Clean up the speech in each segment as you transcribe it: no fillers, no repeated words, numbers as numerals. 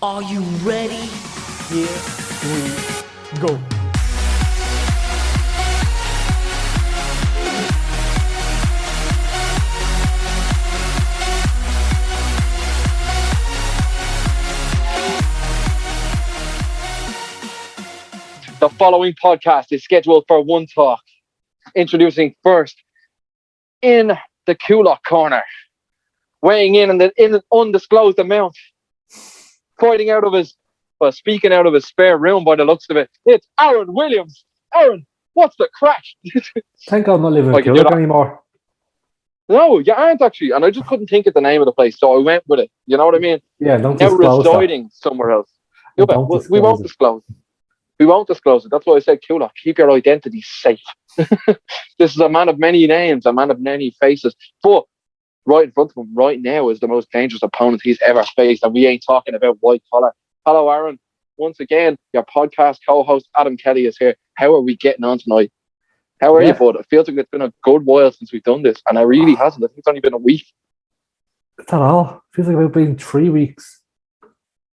Are you ready? Here we go. The following podcast is scheduled for one talk. Introducing first, in the Kulak corner, weighing in an undisclosed amount, speaking out of his spare room by the looks of it, it's Aaron Williams. Aaron, what's the crack? Thank God I'm not living in I can do Kulak that. anymore. No, you aren't actually, and I just couldn't think of the name of the place, so I went with it. You know what I mean? Yeah, don't Now disclose that. residing somewhere else. Yeah, but Don't we won't disclose it. disclose. We won't disclose it. That's why I said, Kulak, keep your identity safe. This is a man of many names, a man of many faces. But right in front of him right now is the most dangerous opponent he's ever faced. And we ain't talking about white collar. Hello, Aaron. Once again, your podcast co-host, Adam Kelly, is here. How are we getting on tonight? How are you, bud? It feels like it's been a good while since we've done this. And it really hasn't. I think it's only been a week. It's not all. Feels like it's been 3 weeks.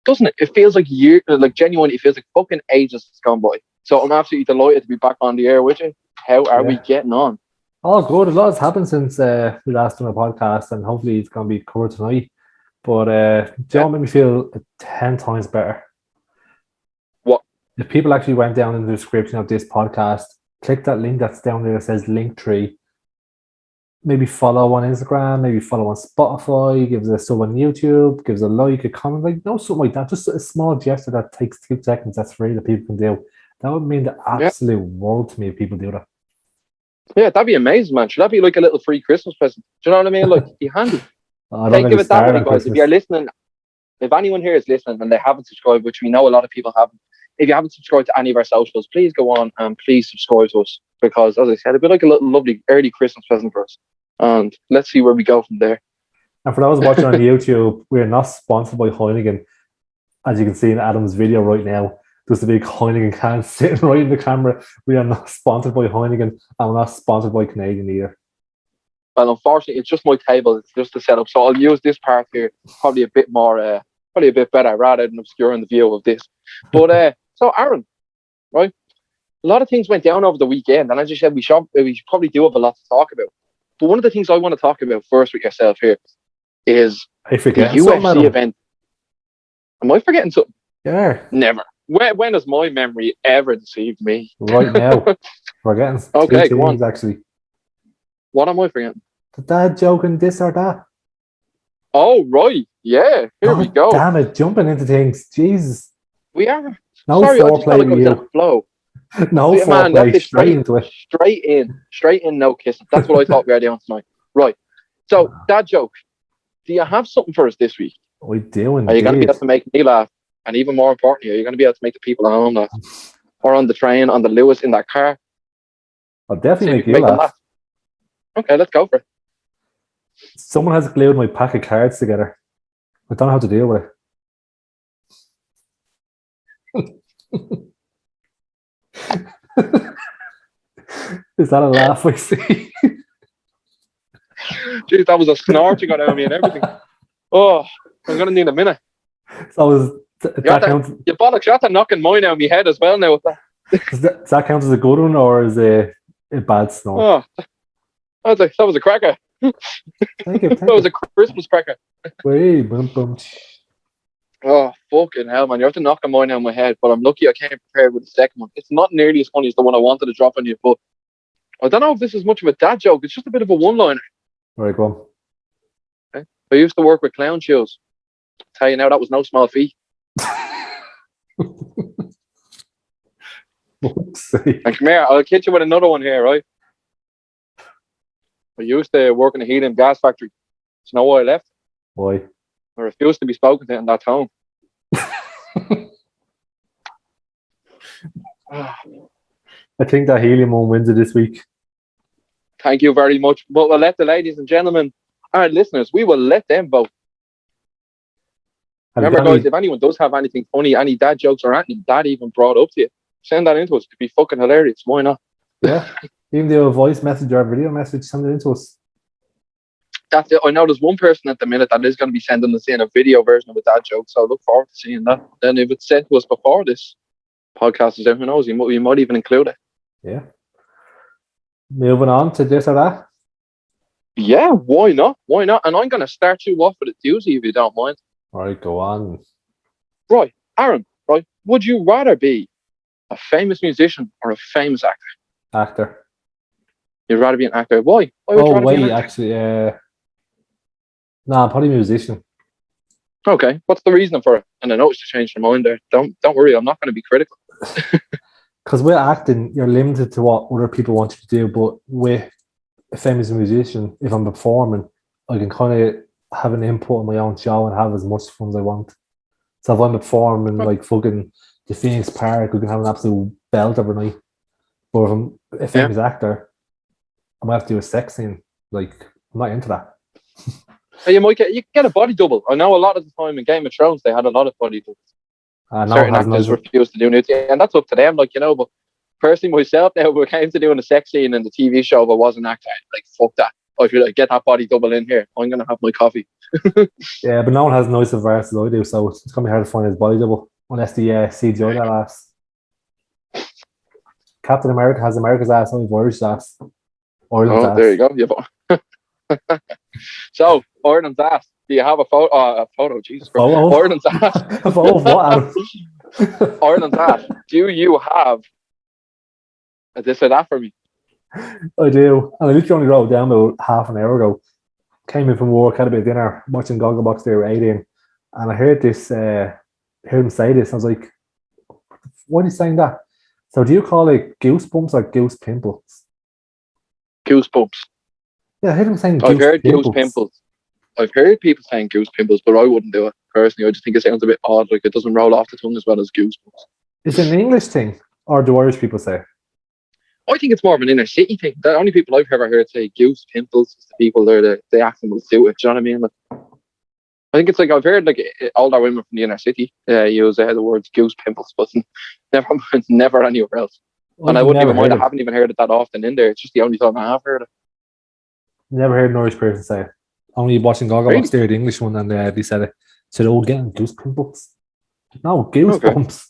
Doesn't it? It feels like years, like genuinely, it feels like fucking ages has gone by. So I'm absolutely delighted to be back on the air with you. How are we getting on? Oh, good. A lot has happened since we last done a podcast, and hopefully it's going to be covered tonight. But John made me feel 10 times better. What? If people actually went down in the description of this podcast, click that link that's down there that says Linktree. Maybe follow on Instagram, maybe follow on Spotify, give us a sub on YouTube, give us a like, a comment, something like that. Just a small gesture that takes 2 seconds, that's free, that people can do. That would mean the absolute world to me if people do that. Yeah, that'd be amazing, man. Should that be like a little free Christmas present? Do you know what I mean? Like, be handy. Give it that way, guys. If you're listening, if anyone here is listening and they haven't subscribed, which we know a lot of people haven't, if you haven't subscribed to any of our socials, please go on and please subscribe to us. Because, as I said, it'd be like a little lovely early Christmas present for us. And let's see where we go from there. And for those watching on YouTube, we're not sponsored by Heineken. As you can see in Adam's video right now, there's a big Heineken can sitting right in the camera. We are not sponsored by Heineken, and we're not sponsored by Canadian either. Well, unfortunately, it's just my table. It's just the setup. So I'll use this part here probably a bit more, probably a bit better rather than obscuring the view of this. But, so Aaron, right? A lot of things went down over the weekend. And as you said, we should probably do have a lot to talk about. But one of the things I want to talk about first with yourself here is the UFC event. Am I forgetting something? Yeah. Never. When has my memory ever deceived me? Right now. We're getting okay, go on. Actually. What am I forgetting? The dad joking this or that. Oh, right. Yeah. Here we go. Damn it. Jumping into things. Jesus. We are. No foreplay with you. Flow. No foreplay. Straight into it. Straight in, no kissing. That's what I thought we were doing tonight. Right. So, dad joke. Do you have something for us this week? We do indeed. Are you going to be able to make me laugh? And even more importantly, are you going to be able to make the people at home laugh? Or on the train, on the Lewis, in that car? I'll definitely make you laugh. Okay, let's go for it. Someone has glued my pack of cards together. I don't know how to deal with it. Is that a laugh I see? Jeez, that was a snort you got out of me and everything. Oh, I'm going to need a minute. So you bollocks, you have to knocking mine out of my head as well now. Does that count as a good one or is a bad snort? Oh, that was a cracker. Thank you. That was a Christmas cracker. Wait, boom, boom. Oh, fucking hell, man. You have to knock mine out of my head, but I'm lucky I came prepared with the second one. It's not nearly as funny as the one I wanted to drop on you, but I don't know if this is much of a dad joke. It's just a bit of a one-liner. All right, go on. Okay. I used to work with clown shows. Tell you now, that was no small feat. And come here, I'll hit you with another one here, right? I used to work in a helium gas factory. Do you know why I left? Why? I refused to be spoken to in that tone. I think that helium one wins it this week. Thank you very much. But we'll let the ladies and gentlemen, our listeners, we will let them vote. Remember, guys, if anyone does have anything funny, any dad jokes or anything dad even brought up to you, send that into us. It'd be fucking hilarious. Why not? Yeah. Even do a voice message or a video message, send it into us. That's it. I know there's one person at the minute that is going to be sending us in a video version of a dad joke, so I look forward to seeing that. Then if it's sent to us before this podcast is out, who knows? You might even include it. Yeah. Moving on to this or that. Yeah, why not? Why not? And I'm going to start you off with a doozy if you don't mind. All right, go on. Right, Aaron, right, would you rather be a famous musician or a famous actor? Actor. You'd rather be an actor. Why? Why would you rather be an actor? Actually, nah, probably musician. Okay, what's the reason for it? And I noticed you changed your mind there. Don't worry, I'm not going to be critical. Because with acting, you're limited to what other people want you to do, but with a famous musician, if I'm performing, I can kind of have an input on my own show and have as much fun as I want. So if I'm performing like fucking the Phoenix Park, we can have an absolute belt every night. But if I'm a famous actor, I might have to do a sex scene. Like, I'm not into that. You can get a body double. I know a lot of the time in Game of Thrones they had a lot of body doubles. Certain actors refuse to do nudity, and that's up to them. Like, you know, but personally myself, now when it came to doing a sex scene in the TV show, if I was an actor, like fuck that. I feel like get that body double in here. I'm gonna have my coffee. Yeah, but no one has nice of as I do, so it's gonna be hard to find his body double unless the CGI that ass. Captain America has America's ass, only Irish ass. Ireland's ass. There you go. So Ireland's ass. Do you have a photo? A photo, Jesus Christ. Ireland's ass. A photo of what? Ireland's ass. Do you have a this or that for me? I do. And I literally only wrote it down about half an hour ago. Came in from work, had a bit of dinner, watching Gogglebox there at 8 and I heard this, heard him say this. I was like, why are you saying that? So do you call it goosebumps or goose pimples? Goosebumps. Yeah, I heard him saying I've heard goose pimples. I've heard people saying goose pimples, but I wouldn't do it personally. I just think it sounds a bit odd, like it doesn't roll off the tongue as well as goosebumps. Is it an English thing, or do Irish people say? I think it's more of an inner city thing. The only people I've ever heard say goose pimples is the people there, the accent will suit it. Do you know what I mean? Like, I think it's like I've heard like older women from the inner city use the words goose pimples, but never anywhere else. And I wouldn't even mind. I haven't even heard it that often in there. It's just the only time I have heard it. Never heard an Irish person say it. Only watching Gogglebox there, the English one, and they said it. Said, "Oh, getting goose pimples." No, goosebumps.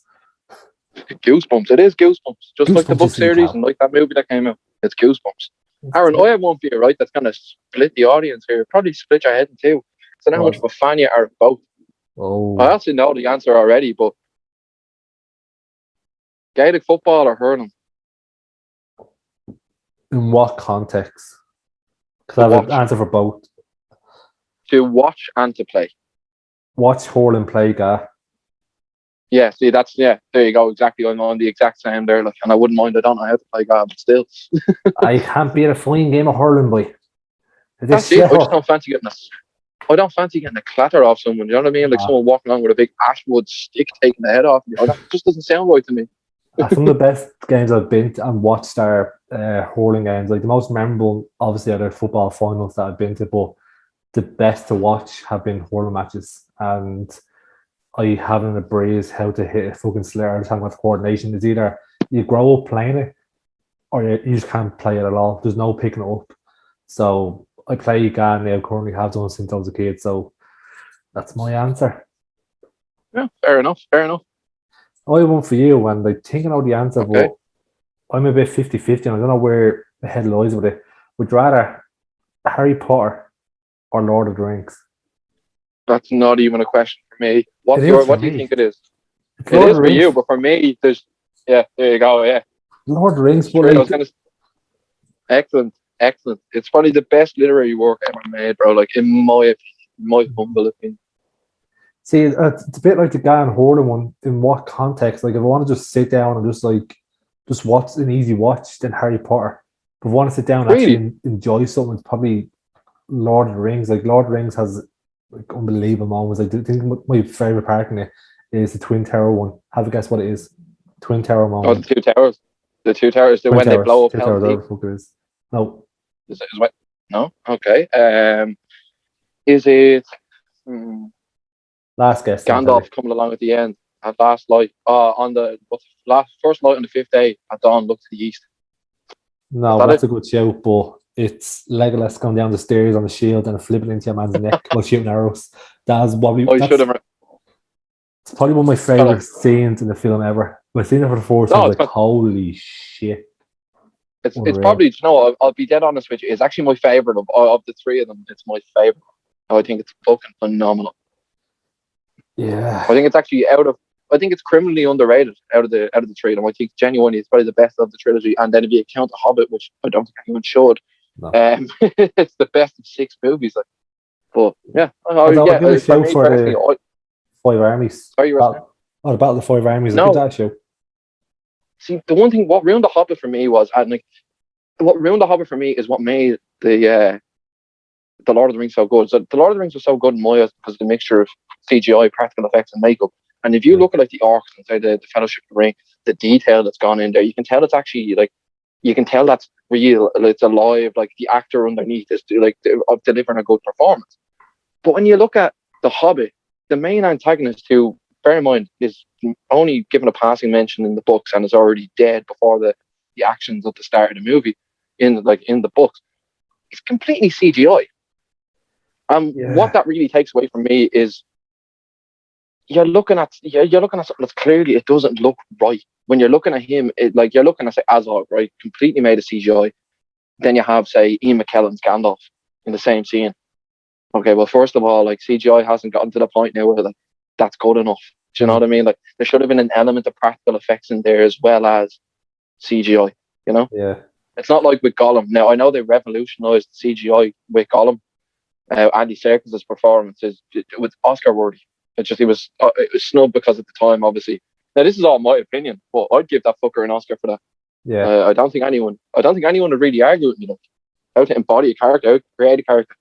Okay. Goosebumps. It is goosebumps. Just like the book series and like that movie that came out. It's goosebumps. Aaron, I have one for you, right? That's gonna split the audience here. Probably split your head in two. So how much of a fan you are of both. Oh. I actually know the answer already, but Gaelic football or hurling? In what context? Because I have an answer for both. To watch and to play. Watch hurling play, guy. Yeah, see, there you go, exactly. I'm on the exact same there, like, and I wouldn't mind. I don't know how to play God, but still. I can't be at a fine game of hurling, boy. That's it. I just don't fancy getting a clatter off someone. You know what I mean? Like someone walking along with a big ashwood stick taking the head off. You know, that just doesn't sound right to me. Some of the best games I've been to and watched are hurling games. Like the most memorable, obviously, are the football finals that I've been to, but the best to watch have been hurling matches. And I haven't a breeze how to hit a fucking slur. I'm talking about coordination. It's either you grow up playing it or you just can't play it at all. There's no picking it up. So I play GAN now, currently have done since I was a kid. So that's my answer. Yeah, fair enough. I have one for you, and I'm thinking out the answer, but I'm a bit 50-50 and I don't know where the head lies with it. Would you rather Harry Potter or Lord of the Rings? That's not even a question for me. What do you think it is? It is for you, but for me, there you go, yeah. Lord of the Rings, excellent. It's probably the best literary work ever made, bro. Like in my humble opinion. See, it's a bit like the guy in Hurling one. In what context? Like, if I want to just sit down and just watch an easy watch, then Harry Potter. But if I want to sit down and actually enjoy something, it's probably Lord of the Rings. Like, Lord of the Rings has like unbelievable moments. I think my favorite part in it is the Twin Tower one. Have a guess what it is? Twin Tower moment. Oh, the two towers. The two towers. When they blow up. No. Is it? No. Okay. Is it? Last guess. Gandalf coming along at the end at last light. On the first light on the fifth day at dawn. Look to the east. No, that's a good shout, but it's Legolas going down the stairs on the shield and flipping into your man's neck while shooting arrows. That's what we. I should That's have. it's probably one of my Got favorite scenes in the film ever. When I seen it for the first time, I No, was like, "Holy shit!" it's Unreal. probably, you know, I'll be dead honest with you. It's actually my favorite of the three of them. It's my favorite. I think it's fucking phenomenal. Yeah, I think it's actually out of. I think it's criminally underrated out of the three of them. I think genuinely it's probably the best of the trilogy. And then if you count the Hobbit, which I don't think anyone should, no. it's the best of six movies. Like, but yeah, Although I yeah. give it a For show me for personally, the Five Armies. sorry, you were saying? The Battle of the Five Armies. I give No. that a show. See, the one thing what ruined the Hobbit for me was, and like, what ruined the Hobbit for me is what made the Lord of the Rings so good. So the Lord of the Rings was so good in my eyes because of the mixture of CGI, practical effects, and makeup. And if you look at like the orcs and say the Fellowship of the Ring, the detail that's gone in there, you can tell it's actually like you can tell that's real. It's alive. Like the actor underneath is of delivering a good performance. But when you look at the Hobbit, the main antagonist, who, bear in mind, is only given a passing mention in the books and is already dead before the actions at the start of the movie in the books, is completely CGI. What Yeah, that really takes away from me is you're looking at something that's clearly it doesn't look right. When you're looking at him, you're looking at, say, Azog, right, completely made of CGI. Then you have, say, Ian McKellen's Gandalf in the same scene. Okay, well, first of all, like, CGI hasn't gotten to the point now where, like, that's good enough. Do you know what I mean? Like, there should have been an element of practical effects in there as well as CGI. You know, yeah. it's not like with Gollum. Now, I know they revolutionized CGI with Gollum. Andy Serkis's performance it was Oscar worthy. It was snubbed because at the time, obviously. Now, this is all my opinion, but I'd give that fucker an Oscar for that. Yeah. I don't think anyone would really argue with me, like, how to embody a character, how to create a character.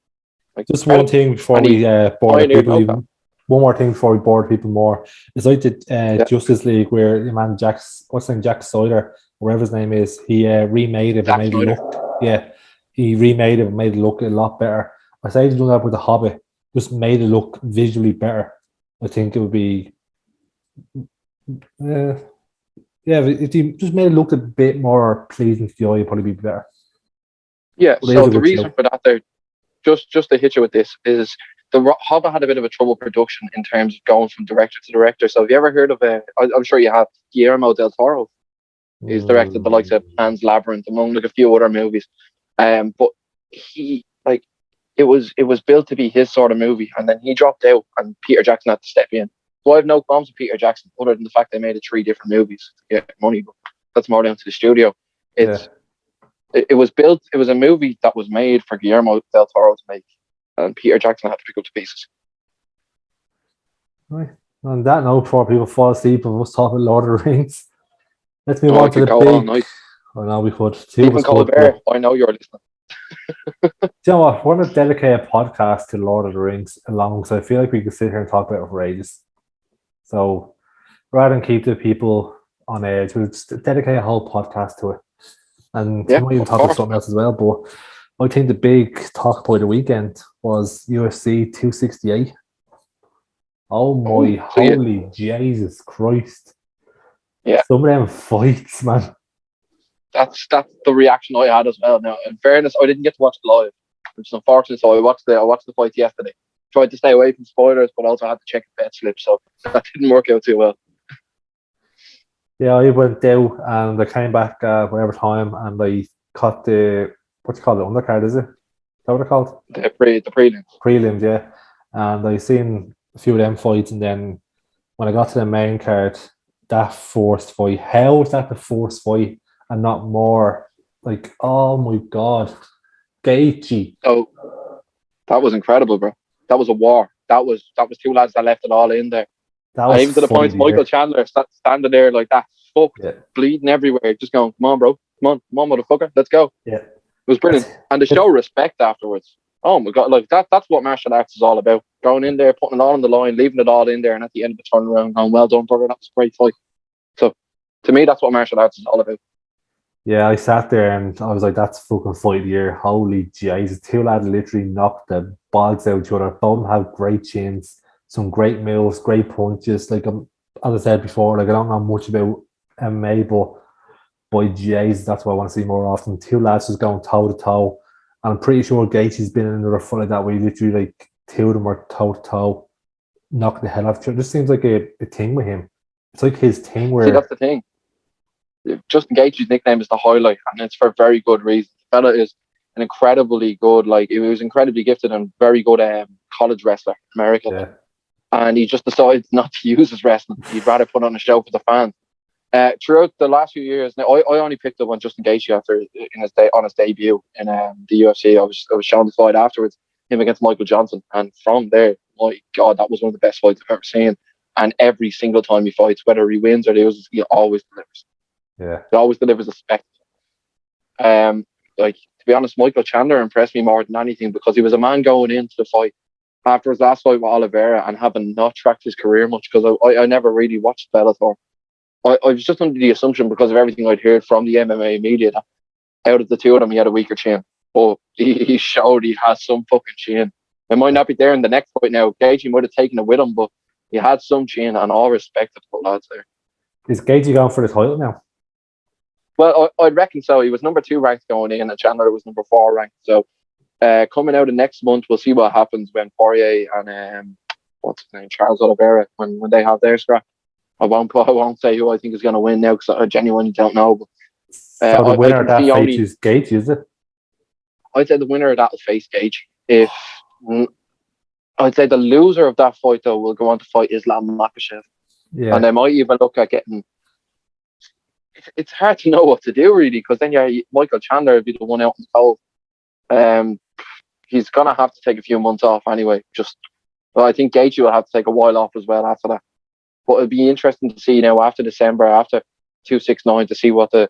Like, Just one thing before and he we board pioneered people loco. even. One more thing before we board people more. It's like the Yeah, Justice League where the man what's his name, Jack Snyder, whatever his name is, he remade it and Zack made it Snyder. look. Yeah, he remade it and made it look a lot better. I say to do that with the Hobbit, just made it look visually better. I think it would be. Uh, yeah, if you just made it look a bit more pleasing to the eye, it'd probably be better. Yeah. But it is So a the good reason show. for that, there, just to hit you with this, is Hobbit had a bit of a trouble production in terms of going from director to director. So have you ever heard of I'm sure you have, Guillermo del Toro? He's directed the likes of Mm, Pan's Labyrinth, among like a few other movies. But he like it was built to be his sort of movie, and then he dropped out, and Peter Jackson had to step in. So I have no problems with Peter Jackson, other than the fact they made it three different movies to get money. But that's more down to the studio. yeah. It's it was built. It was a movie that was made for Guillermo del Toro to make, and Peter Jackson had to pick up the pieces. Right. On that note, before people fall asleep of us talking Lord of the Rings, let's move Oh, I on to could the go all big. night. Oh no, we could. Two of Stephen us could. But Colbert, I know you're listening. do you know what? We're going to dedicate a podcast to Lord of the Rings along, so I feel like we could sit here and talk about it for ages. So rather than keep the people on edge, we'll just dedicate a whole podcast to it. And we Yeah, might even of talk about course, something man. else as well. But I think the big talk about the weekend was UFC 268. Oh Oh, my so yeah, holy Jesus Christ. yeah. Some of them fights, man. That's the reaction I had as well. Now, in fairness, I didn't get to watch it live, which is unfortunate. So I watched the fight yesterday. Tried to stay away from spoilers, but also had to check the bet slip, so that didn't work out too well. Yeah, I went out and I came back whatever time and I caught the what you call it, undercard, is it? Is that what they're called? The prelims. Prelims, yeah. And I seen a few of them fights and then when I got to the main card, that forced fight. How is that the forced fight and not more? Like, oh my god. Gaethje. So that was incredible, bro. That was a war. That was two lads that left it all in there. That And was even to the fight point of the Michael year. Chandler standing there like that, fucked, Yeah. bleeding everywhere, just going, "Come on, bro, come on, motherfucker, let's go." Yeah. It was brilliant, and to show respect afterwards. Oh my god, like that's what martial arts is all about. Going in there, putting it all on the line, leaving it all in there, and at the end of the turnaround, going, "Well done, brother. That was a great fight." So, to me, that's what martial arts is all about. Yeah, I sat there and I was like, that's fucking fight of the year. Holy Jesus. Two lads literally knocked the balls out each other. Both of them have great chins, some great moves, great punches. Like as I said before, like I don't know much about MMA, but by Jesus, that's what I want to see more often. Two lads just going toe to toe. And I'm pretty sure Gaethje's been in another fight like that where you literally like two of them are toe to toe, knock the hell off each other. It just seems like a thing with him. It's like his thing See, that's where the thing. Justin Gaethje's nickname is the Highlight, and it's for very good reason. The fella is an incredibly good, like he was incredibly gifted and very good college wrestler in America. yeah, And he just decided not to use his wrestling. He'd rather put on a show for the fans. Throughout the last few years, now I only picked up on Justin Gaethje after on his debut in the UFC. I was shown the fight afterwards, him against Michael Johnson, and from there, my God, that was one of the best fights I've ever seen. And every single time he fights, whether he wins or loses, he always delivers. yeah. He always delivers a spectacle. Like, to be honest, Michael Chandler impressed me more than anything because he was a man going into the fight after his last fight with Oliveira and having not tracked his career much because I never really watched Bellator. I was just under the assumption because of everything I'd heard from the MMA media that out of the two of them he had a weaker chin. But he showed he has some fucking chin. It might not be there in the next fight now. Gaethje might have taken it with him, but he had some chin, and all respect to the lads there. Is Gaethje going for the title now? Well, I'd reckon so. He was number 2 ranked going in, and Chandler was number 4 ranked. So coming out of next month, we'll see what happens when Poirier and what's his name, Charles Oliveira, when they have their scrap. I won't say who I think is going to win now because I genuinely don't know. But, So the winner of that fight is Gaethje, is it? I'd say the winner of that will face Gaethje. I'd say the loser of that fight though will go on to fight Islam Makhachev. Yeah. And they might even look at getting. It's hard to know what to do really because then Michael Chandler would be the one out in the cold. He's gonna have to take a few months off anyway. But I think Gaethje will have to take a while off as well after that. But it'll be interesting to see now after December, after 269, to see what the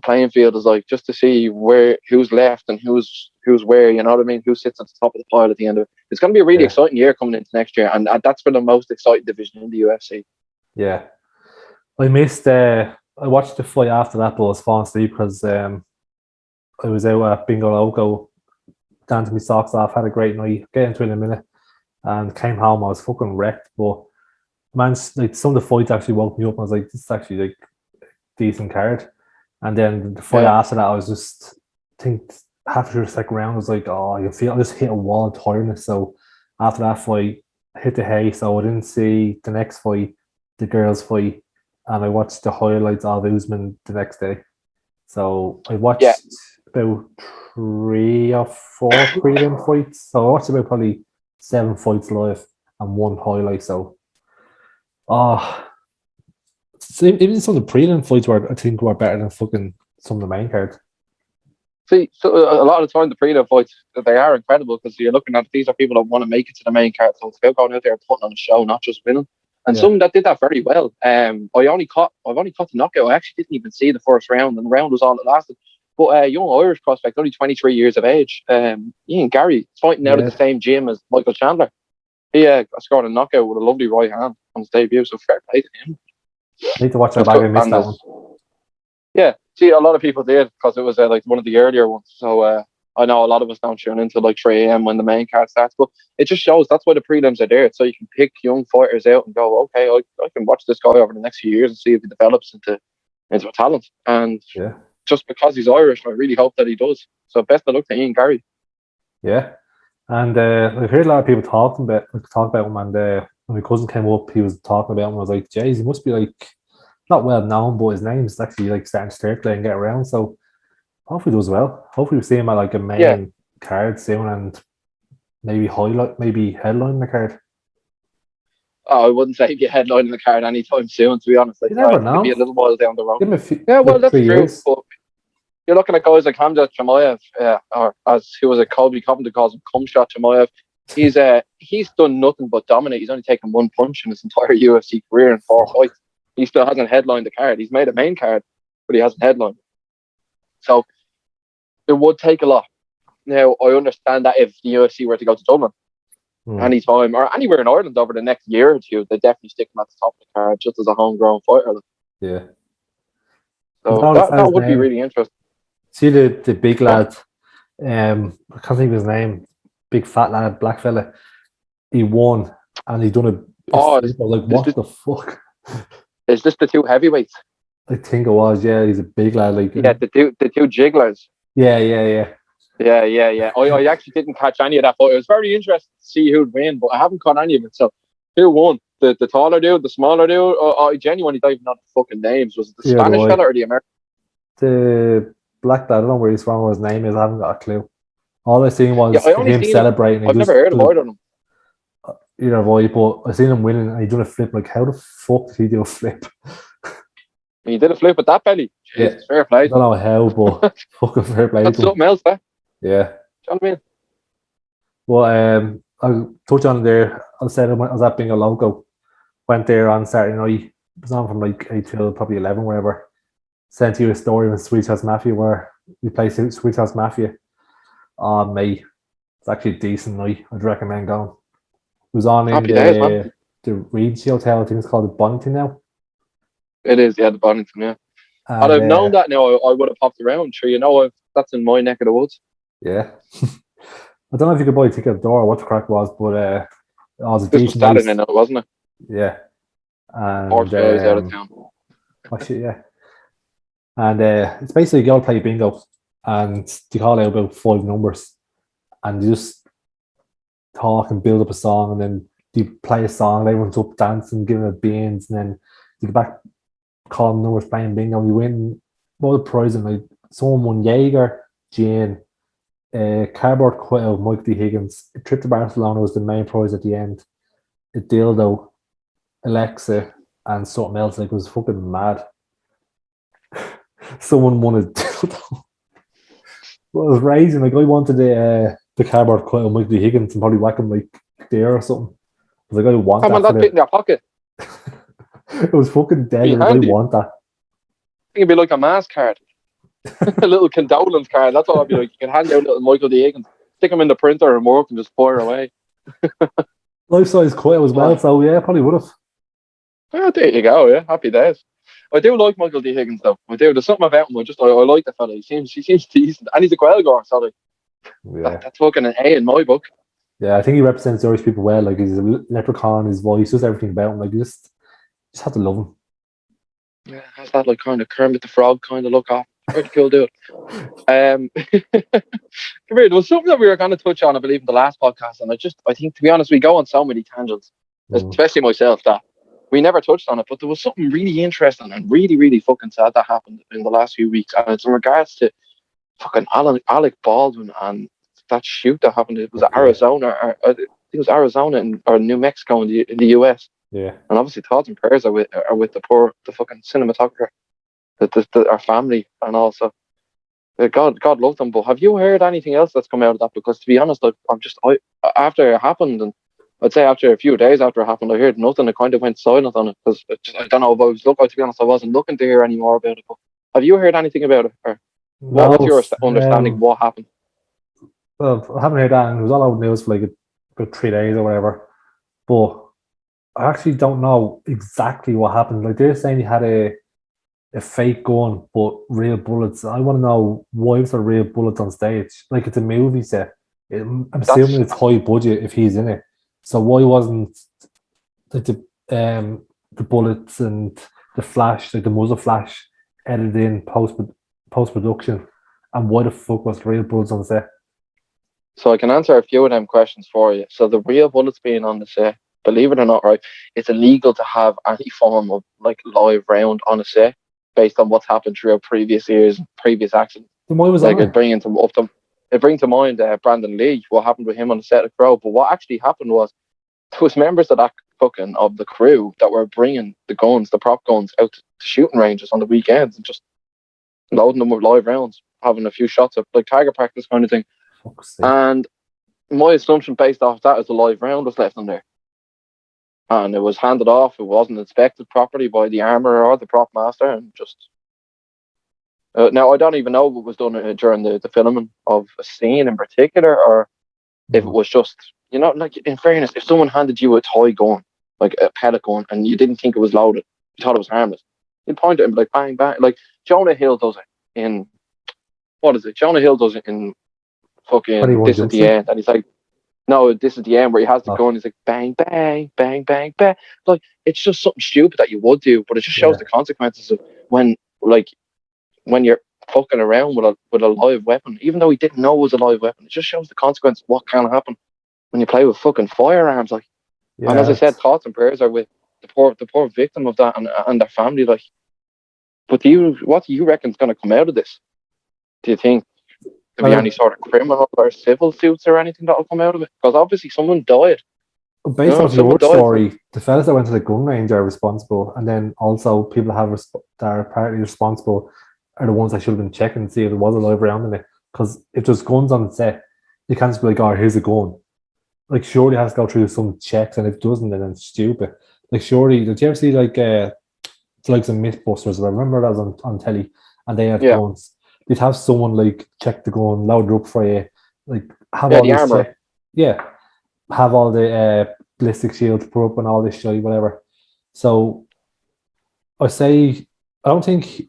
playing field is like, just to see who's left and who's where. You know what I mean? Who sits at the top of the pile at the end of it? It's going to be a really exciting year coming into next year, and that's for the most exciting division in the UFC. Yeah, I missed. I watched the fight after that, but I was falling asleep because I was out at Bingo Loco, dancing my socks off. Had a great night. Get into it in a minute, and came home. I was fucking wrecked, but man, like some of the fights actually woke me up. And I was like, this is actually like a decent card. And then the fight after that, I was just half through the second round, I was like, oh, I just hit a wall of tiredness. So after that fight, I hit the hay. So I didn't see the next fight, the girls' fight, and I watched the highlights of Usman the next day. So I watched about 3 or 4 prelim fights. So I watched about probably 7 fights live and 1 highlight. So, even some of the prelim fights I think were better than fucking some of the main cards. See, so a lot of the time the prelim fights, they are incredible because you're looking at these are people that want to make it to the main card. So it's about going out there and putting on a show, not just winning. And some that did that very well. I've only caught the knockout. I actually didn't even see the first round, and the round was all it lasted. But a young Irish prospect, only 23 years of age, Ian Gary, fighting out at the same gym as Michael Chandler. He scored a knockout with a lovely right hand on his debut, so fair play to him. I need to watch that back. I missed that one. Yeah, see, a lot of people did because it was like one of the earlier ones. So I know a lot of us don't tune into like 3 a.m. when the main card starts, but it just shows that's why the prelims are there. So you can pick young fighters out and go, okay, I can watch this guy over the next few years and see if he develops into a talent. And just because he's Irish, I really hope that he does. So best of luck to Ian Gary. Yeah, and I've heard a lot of people talk about him, and when my cousin came up, he was talking about him. I was like, "Jeez, he must be like not well known, but his name's actually like starting to circulate and get around." So hopefully he does well. Hopefully we see him at like a main card soon, and maybe headline the card. Oh, I wouldn't say get headlining the card anytime soon. To be honest, you never know. Be a little while down the road. Give him a few, that's true. But you're looking at guys like Hamza Chimaev, or as who was a Colby Covington calls him, Cumshot Chimaev. He's done nothing but dominate. He's only taken 1 punch in his entire UFC career in 4 fights. He still hasn't headlined the card. He's made a main card, but he hasn't headlined. So it would take a lot. Now I understand that if the UFC were to go to Dublin anytime or anywhere in Ireland over the next year or two, they definitely stick him at the top of the card just as a homegrown fighter. Yeah. So that would be really interesting. See the big lad, I can't think of his name, big fat lad, black fella. He won and he done what the fuck? Is this the 2 heavyweights? I think it was, yeah. He's a big lad, like the two jigglers. Yeah. Yeah. I actually didn't catch any of that, but it was very interesting to see who'd win, but I haven't caught any of it. So, who won? The taller dude, the smaller dude? I genuinely don't even know the fucking names. Was it the Yeah, the Spanish way fella or the American? the black lad, I don't know where he's from, what his name is. I haven't got a clue. All I seen Yeah, was I only him seen him. celebrating. He I've never just heard of did either of them. either way, but I seen him winning and he done a flip. Like, how the fuck did he do a flip? And he did a flip with that belly. Yeah, Jesus, fair play I to don't him. know how, but fucking fair play That's to him. something else, there. Yeah. Do you know what I mean? Well, I'll touch on it there. I said I was at Bingo Loco. Went there on Saturday night. It was on from like 8 till probably 11, wherever. Sent you a story with Sweet House Mafia where we play Sweet House Mafia. Oh, mate. It's actually a decent night. I'd recommend going. It was on in Happy days, man. the Regency Hotel. I think it's called the Bonington now. It is, yeah, the Bonington, yeah. Had And I known that now, I would have popped around. Sure, that's in my neck of the woods. yeah. I don't know if you could buy a ticket at the door or what the crack was, but it was a This was decent Saturday night. night, wasn't it? Yeah. And Portugal is out of town. actually, yeah. And it's basically you all play bingo and you call out about 5 numbers and you just talk and build up a song and then you play a song and everyone's up dancing, giving it beans, and then you get back calling numbers, playing bingo, and you win all the prizes. Like someone won Jaeger, Jane, cardboard quill, Mike D. Higgins, a trip to Barcelona was the main prize at the end. A dildo, Alexa, and something else. Like, it was fucking mad. Someone won a dildo. Well, it was raging. Like, I wanted the cardboard quill, Mike D. Higgins, and probably whack him like there or something. I was like, I want Come on, that that fit in your pocket. It was fucking dead. Be Like, I handy. want that. I think it'd be like a mass card. A little condolence card. That's all I'd be like. You can hand out little Michael D. Higgins, stick him in the printer and work and just fire away. Life size quill as well, so yeah, probably would have. Oh, there you go, yeah. Happy days. I do like Michael D. Higgins though. I do. There's something about him. I like the fella. He seems decent. And he's a Quailgore, so Yeah. that's fucking an A in my book. Yeah, I think he represents the Irish people well. Like, he's a leprechaun, his voice, just everything about him. Like, you just have to love him. Yeah, has that like kind of Kermit the Frog kind of look off. Pretty cool dude. Come here, there was something that we were going to touch on, I believe, in the last podcast, and I think, to be honest, we go on so many tangents, especially myself, that we never touched on it. But there was something really interesting and really, really fucking sad that happened in the last few weeks, and it's in regards to fucking Alec Baldwin and that shoot that happened. It was Arizona, or I think it was Arizona or New Mexico in the US. Yeah. And obviously, thoughts and prayers are with the fucking cinematographer, our family, and also God love them. But have you heard anything else that's come out of that? Because, to be honest, after it happened, and I'd say after a few days after it happened, I heard nothing. I kind of went silent on it because I don't know if I was looking. To be honest, I wasn't looking to hear any more about it. But have you heard anything about it, or what's your understanding of what happened? Well, I haven't heard that, and it was all over the news for like about 3 days or whatever. But I actually don't know exactly what happened. Like, they're saying he had a fake gun, but real bullets. I want to know, why was there real bullets on stage? Like, it's a movie set. I'm assuming it's high budget if he's in it. So why wasn't like the bullets and the flash, like the muzzle flash, edited in post production? And why the fuck was real bullets on set? So I can answer a few of them questions for you. So the real bullets being on the set, believe it or not, right, it's illegal to have any form of like live round on a set based on what's happened throughout previous years, previous accidents. Then why was like it bringing to mind Brandon Lee, what happened with him on the set of Crow. But what actually happened was there was members of of the crew that were bringing the guns, the prop guns, out to shooting ranges on the weekends and just loading them with live rounds, having a few shots of like target practice kind of thing. And my assumption based off that is the live round was left in there. And it was handed off. It wasn't inspected properly by the armourer or the prop master, and just now I don't even know what was done during the filming of a scene in particular, or if it was just, like, in fairness, if someone handed you a toy gun, like a pellet gun, and you didn't think it was loaded, you thought it was harmless, you'd point it and be like, bang, bang. Like Jonah Hill does it in, what is it? Jonah Hill does it in fucking This Is the End, and he's like, no, this is the end, where he has the gun. He's like, bang, bang, bang, bang, bang. Like, it's just something stupid that you would do, but it just shows the consequences of when you're fucking around with a live weapon, even though he didn't know it was a live weapon. It just shows the consequence of what can happen when you play with fucking firearms. Like, and as Yeah, I said, thoughts and prayers are with the poor victim of that and their family. Like, but what do you reckon is going to come out of this? Do you think there'll be any well, sort of criminal or civil suits or anything that'll come out of it? Because obviously someone died. You based know, off someone your died from. story, the fellas that went to the gun range are responsible, and then also people that are partly responsible are the ones that should have been checking to see if there was a live round in it. Because if there's guns on set, you can't just be like, "Oh, here's a gun." Like, surely it has to go through some checks, and if it doesn't, then it's stupid. Like, surely, did you ever see like like some Mythbusters? I remember that was on telly, and they had Yeah, guns. You'd have someone like check the gun, load it up for you, like have yeah, all the this armor. check. Yeah, have all the ballistic shields put up and all this shit, whatever. So I say I don't think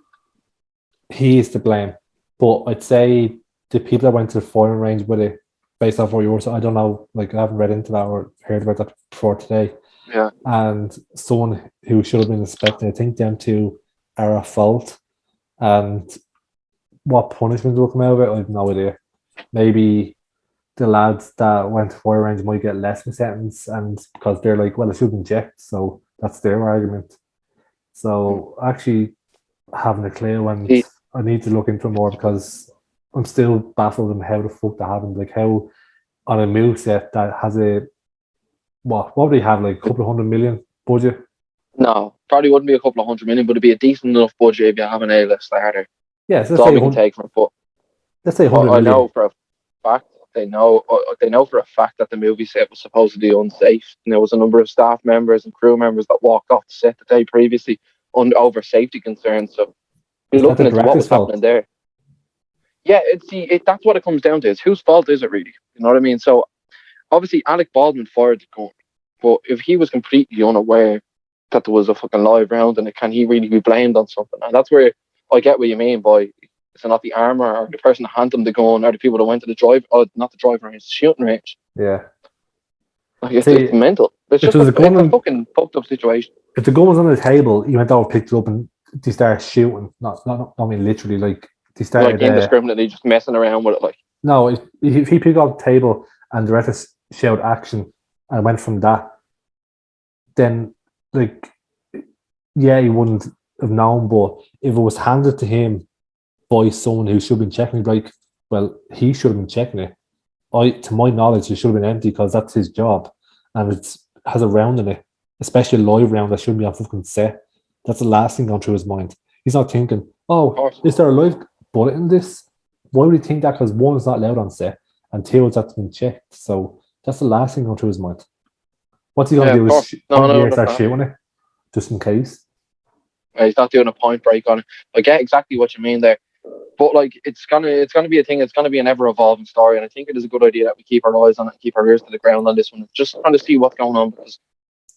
he is to blame, but I'd say the people that went to the firing range with it, based off what you were saying, I don't know, like I haven't read into that or heard about that before today. Yeah, And someone who should have been inspecting, I think them two are at fault. And what punishment will come out of it, I have no idea. Maybe the lads that went to fire range might get less of a sentence, and because they're like, well, it should have been checked, so that's their argument. So actually having a clue, and he, I need to look into it more because I'm still baffled on how the fuck that happened. Like how on a move set that has a what would they have, like a couple of 100 million budget? no, probably wouldn't be a couple of 100 million, but it'd be a decent enough budget if you have an A-list starter. Yeah, so That's all we can take from it. But let's say 100 I million. know for a fact they know for a fact that the movie set was supposedly unsafe, and there was a number of staff members and crew members that walked off the set the day previously over safety concerns. So be Is that the looking into what was director's happening fault? there. Yeah, that's what it comes down to. Is whose fault is it really? You know what I mean? So obviously Alec Baldwin fired the gun, but if he was completely unaware that there was a fucking live round in it, can he really be blamed on something? And that's where I get what you mean by it's not the armor or the person that handed them the gun or the people that went to the drive, or not the driver, it's shooting range. Yeah. Like it's See, mental. if there was a gun It's a on, fucking fucked up situation. if the gun was on the table, you went over, picked it up, and they started shooting. Not I mean literally, like they Like started. indiscriminately just messing around with it. Like No, if he picked up the table and the rest showed action and went from that, then like yeah, he wouldn't have known. But if it was handed to him by someone who should have been checking, like, well, he should have been checking it. To my knowledge, it should have been empty because that's his job, and it has a round in it, especially a live round that shouldn't be on fucking set. That's the last thing going through his mind. He's not thinking, of "Oh, course. is there a live bullet in this?" Why would he think that? Because one, it's not allowed on set, and two, it's that's been checked. So that's the last thing going through his mind. What's he going Yeah, to of do? course. Is No, point in the air, no, and start that's shooting it, just in case. he's not doing a point break on it. I get exactly what you mean there. But like it's gonna be a thing. It's gonna be an ever evolving story, and I think it is a good idea that we keep our eyes on it, and keep our ears to the ground on this one, just trying to see what's going on because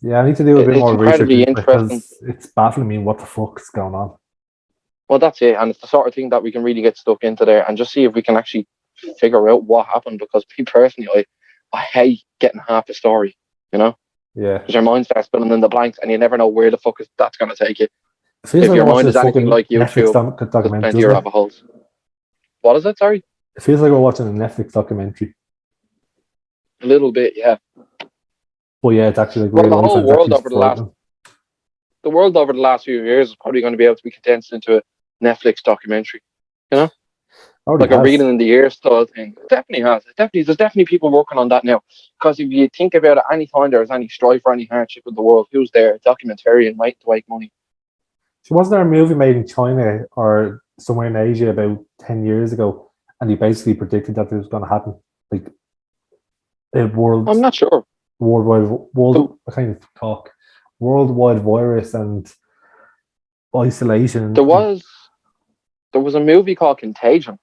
Yeah, I need to do a bit it's more research incredibly into it interesting. because it's baffling me what the fuck is going on. Well, that's it, and it's the sort of thing that we can really get stuck into there and just see if we can actually figure out what happened. Because me personally, I hate getting half the story, you know, Yeah. because your mind starts spinning in the blanks, and you never know where the fuck that's gonna take you. It feels If like we're your mind watching a is anything fucking like Netflix YouTube, there's documentary, plenty of doesn't it? rabbit holes. What is it? Sorry, It feels like we're watching a Netflix documentary. a little bit, yeah. But yeah, it's actually like Well, real life and it's actually frightening. the world over the last few years is probably going to be able to be condensed into a Netflix documentary. You know, Already like a has. reading in the ear style thing. It definitely has. There's definitely people working on that now. Because if you think about it, any time there's any strife or any hardship in the world, who's there? A documentarian waiting to make money. So wasn't there a movie made in China or somewhere in Asia about 10 years ago? And he basically predicted that it was going to happen. Like a I'm not sure. worldwide, So I can't even talk, worldwide virus and isolation. there was there was a movie called Contagion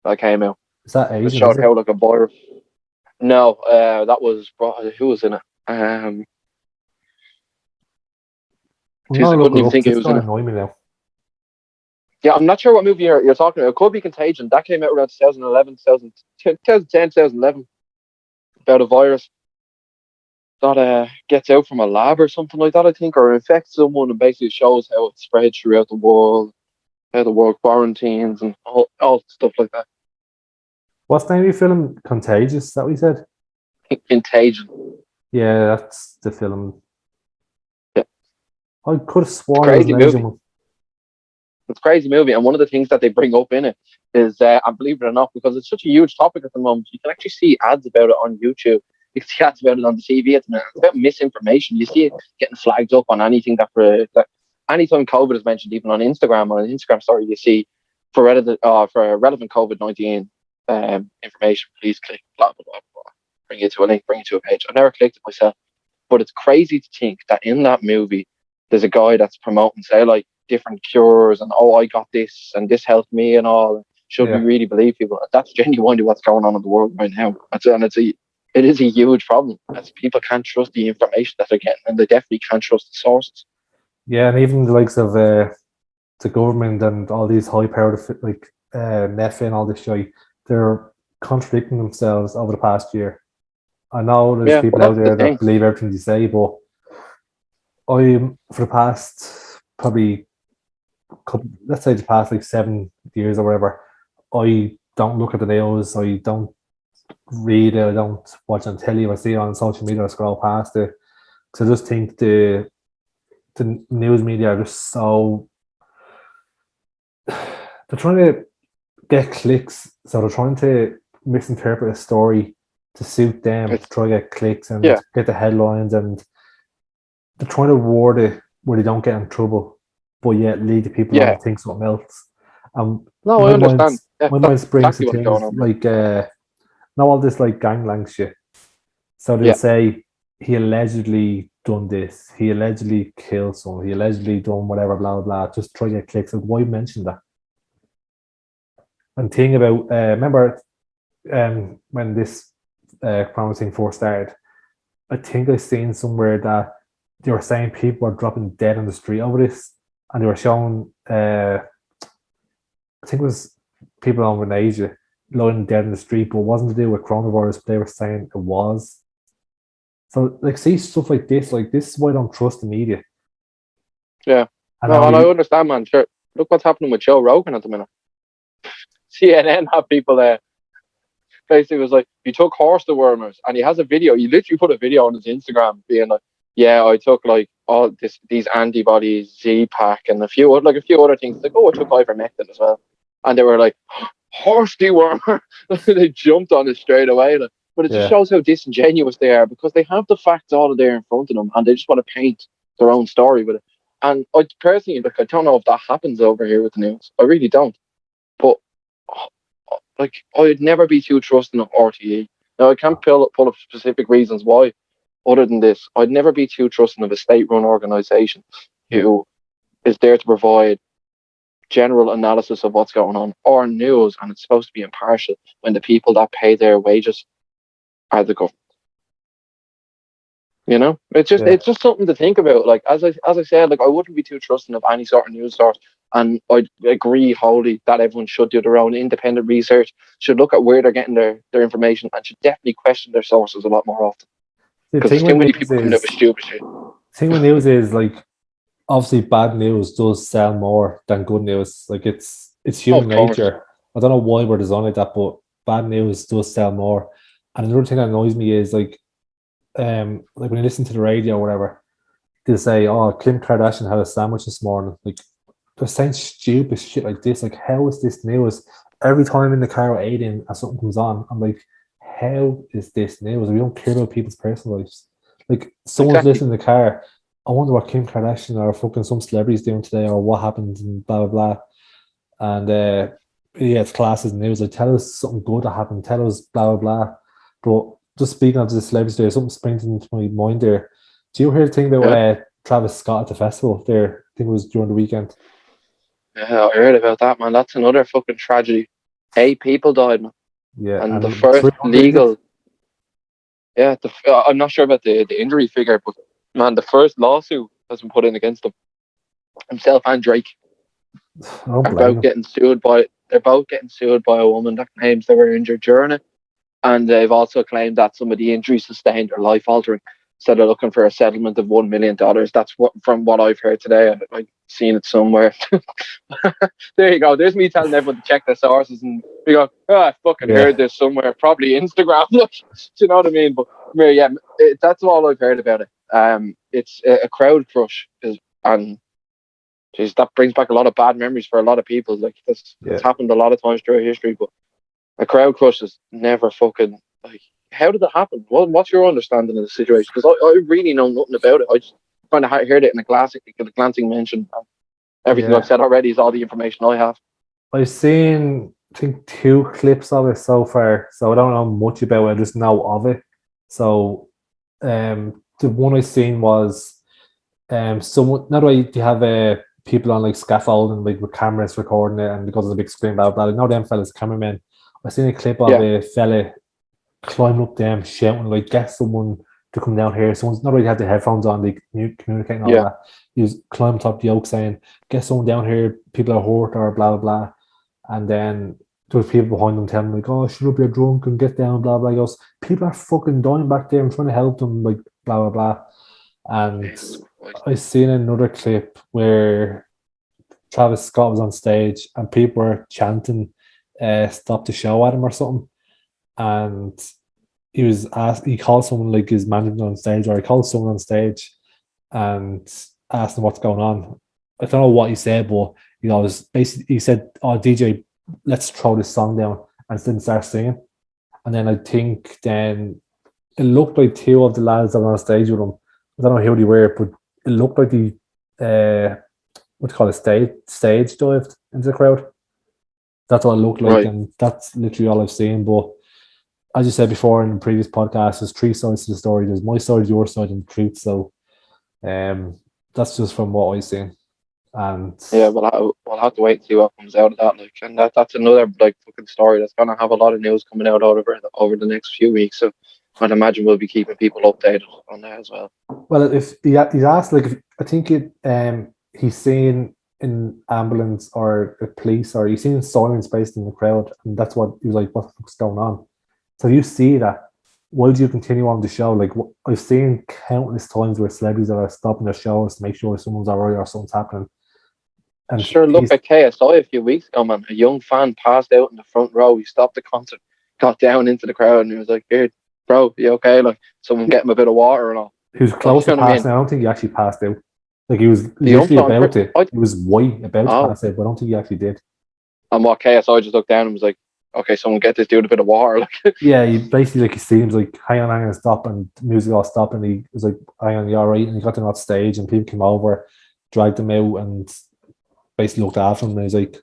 that came out. Is that It Asian, is showed it? how like a boy. No, that was who was in it. I'm Jeez, going I to look couldn't it even up. think It's who just was in going it. to annoy me now. Yeah, I'm not sure what movie you're talking about. It could be Contagion. That came out around 2011, 2010, 2011, about a virus that gets out from a lab or something like that, I think, or infects someone and basically shows how it spreads throughout the world. how the world quarantines and all stuff like that. What's the name of your film? Contagious, is that what you said? Contagion. Yeah, that's the film. Yeah. I could have It's a sworn it was crazy an Asian movie. one. It's a crazy movie, and one of the things that they bring up in it is, and believe it or not, because it's such a huge topic at the moment, you can actually see ads about it on YouTube. You can see ads about it on the TV at the minute. It's about misinformation. You see it getting flagged up on anything that anytime COVID is mentioned, even on Instagram, on an Instagram story, you see for relevant COVID-19 information, please click blah blah blah blah. Bring you to a link, bring you to a page. I've never clicked it myself, but it's crazy to think that in that movie there's a guy that's promoting, say, like different cures and, oh, I got this and this helped me and all. Should we Yeah. really believe people? That's genuinely what's going on in the world right now. It is a huge problem, as people can't trust the information that they're getting, and they definitely can't trust the sources. Yeah, and even the likes of the government and all these high powered like NEFA and all this shit, they're contradicting themselves over the past year. I know there's Yeah, people well, out that's the there that thing. believe everything they say, but for the past probably let's say the past like 7 years or whatever, I don't look at the news, I don't read it, I don't watch on telly, I see it on social media, I scroll past it. Because I just think the news media are just so they're trying to get clicks, so they're trying to misinterpret a story to suit them to It's, try to get clicks and yeah, get the headlines, and they're trying to word it where they don't get in trouble, but yet lead the people on yeah. to think something else. No, I My understand. mind's Yeah, my mind that's springs to exactly what's going things on there. like not all this like gangland shit. So they'll Yeah, say he allegedly done this, he allegedly killed someone, he allegedly done whatever, blah blah blah. Just try to get clicks. Like, why mention that? And thing about remember when this crime thing first started, I think I seen somewhere that they were saying people were dropping dead on the street over this, and they were showing I think it was people over in Asia lying dead in the street, but it wasn't to do with coronavirus. But they were saying it was. So like, see stuff like this is why I don't trust the media. yeah. And No, now and I you, understand, man. Sure. Look what's happening with Joe Rogan at the minute. CNN have people basically was like, he took horse dewormers, and he has a video. He literally put a video on his Instagram being like, yeah, I took like all these antibodies, Z-Pack, and a few other things. Like, oh, I took ivermectin as well, and they were like, horse dewormer. They jumped on it straight away. Like, but it just yeah, shows how disingenuous they are, because they have the facts all there in front of them, and they just want to paint their own story with it. And I personally, like, I don't know if that happens over here with the news. I really don't. But like, I'd never be too trusting of RTE. Now, I can't pull up specific reasons why, other than this. I'd never be too trusting of a state-run organisation yeah, who is there to provide general analysis of what's going on, or news, and it's supposed to be impartial when the people that pay their wages are the government. You know, yeah, it's just something to think about. Like, as I said, like, I wouldn't be too trusting of any sort of news source, and I agree wholly that everyone should do their own independent research, should look at where they're getting their information, and should definitely question their sources a lot more often, the because thing there's too with many news people coming out is with stupid shit. like obviously bad news does sell more than good news. Like it's Oh, human of course. nature. I don't know why we're designed like that, but bad news does sell more. And another thing that annoys me is like when you listen to the radio or whatever, they'll say, "Oh, Kim Kardashian had a sandwich this morning." Like they're saying stupid shit like this. Like, how is this news? Every time I'm in the car with Aiden and something comes on, I'm like, how is this news? We don't care about people's personal lives. Like, someone's Exactly. listening in the car. I wonder what Kim Kardashian or fucking some celebrities doing today, or what happened, and blah blah blah. And yeah, it's class as news. Like, tell us something good that happened. Tell us blah blah blah. But just speaking of the celebrities there, something springs into my mind there. Do you hear the thing about Yeah. Travis Scott at the festival there? I think it was during the weekend. Yeah, I heard about that, man. That's another fucking tragedy. 8 people died, man. Yeah, And the and first 300 injured. legal, yeah, I'm not sure about the injury figure, but man, the first lawsuit has been put in against him, himself and Drake, I don't are blame both them. getting sued by. They're both getting sued by a woman that claims they were injured during it, and they've also claimed that some of the injuries sustained are life altering. So they're looking for a settlement of $1 million. That's what, from what I've heard today. I've seen it somewhere. There you go. There's me telling everyone to check their sources, and we go, oh, I fucking Yeah. heard this somewhere, probably Instagram. Do you know what I mean? But yeah, that's all I've heard about it. It's a crowd crush, and geez, that brings back a lot of bad memories for a lot of people. Like it's happened a lot of times throughout history, but a crowd crush is never fucking like. How did that happen? What's your understanding of the situation? Because I really know nothing about it. I just kind of heard it in a glancing mention. Everything I've said already is all the information I have. I've seen, I think, 2 clips of it so far, so I don't know much about it. I just know of it. So, the one I seen was, someone. Not only do you have people on like scaffolding, like with cameras recording it, and because of the big screen, blah blah. I know them fellas cameramen. I seen a clip of a fella climbing up them, shouting like, "Get someone to come down here." Someone's not really had the headphones on, they communicating all that. He was climbing top the oak saying, "Get someone down here, people are hurt," or blah blah blah. And then there was people behind them telling him like, "Oh, shut up, you're drunk and get down," blah blah. He goes, "People are fucking dying back there. I'm trying to help them," like blah blah blah. And I seen another clip where Travis Scott was on stage and people were chanting, "Stop the show" at him or something. And he was asked, he called someone like his manager on stage, or he called someone on stage and asked him what's going on. I don't know what he said, but he said, "Oh, DJ, let's throw this song down," and then start singing. And then I think then it looked like 2 of the lads that were on stage with him. I don't know who they were, but it looked like the what do you call it, stage dived into the crowd. That's what it looked like, and that's literally all I've seen. But as you said before in the previous podcast, there's 3 sides to the story. There's my side, your side, and the truth. So, that's just from what I've seen. And yeah, we'll have to wait and see what comes out of that. Like, and that's another like fucking story that's gonna have a lot of news coming out over the next few weeks. So I'd imagine we'll be keeping people updated on that as well. Well, if he's asked, like, I think he's seen in ambulance or police, or he's seen silence based in the crowd, and that's what he was like, "What the fuck's going on?" So you see that. Why do you continue on the show? Like, I've seen countless times where celebrities are stopping their shows to make sure someone's alright or something's happening. And sure, look at KSI a few weeks ago, man. A young fan passed out in the front row. He stopped the concert, got down into the crowd, and he was like, "Here, bro, you okay?" Like, someone get him a bit of water and all. He was close to passing. I don't think he actually passed out. Like, he was literally about it. He was white about to pass out, but I don't think he actually did. And what KSI just looked down and was like, "Okay, someone get this dude a bit of water." Like, yeah, he basically, like, he seems like, hang on, stop, and music all stopped, and he was like, "Hang on, you all right?" And he got them off stage, and people came over, dragged him out, and basically looked after him. And he's like,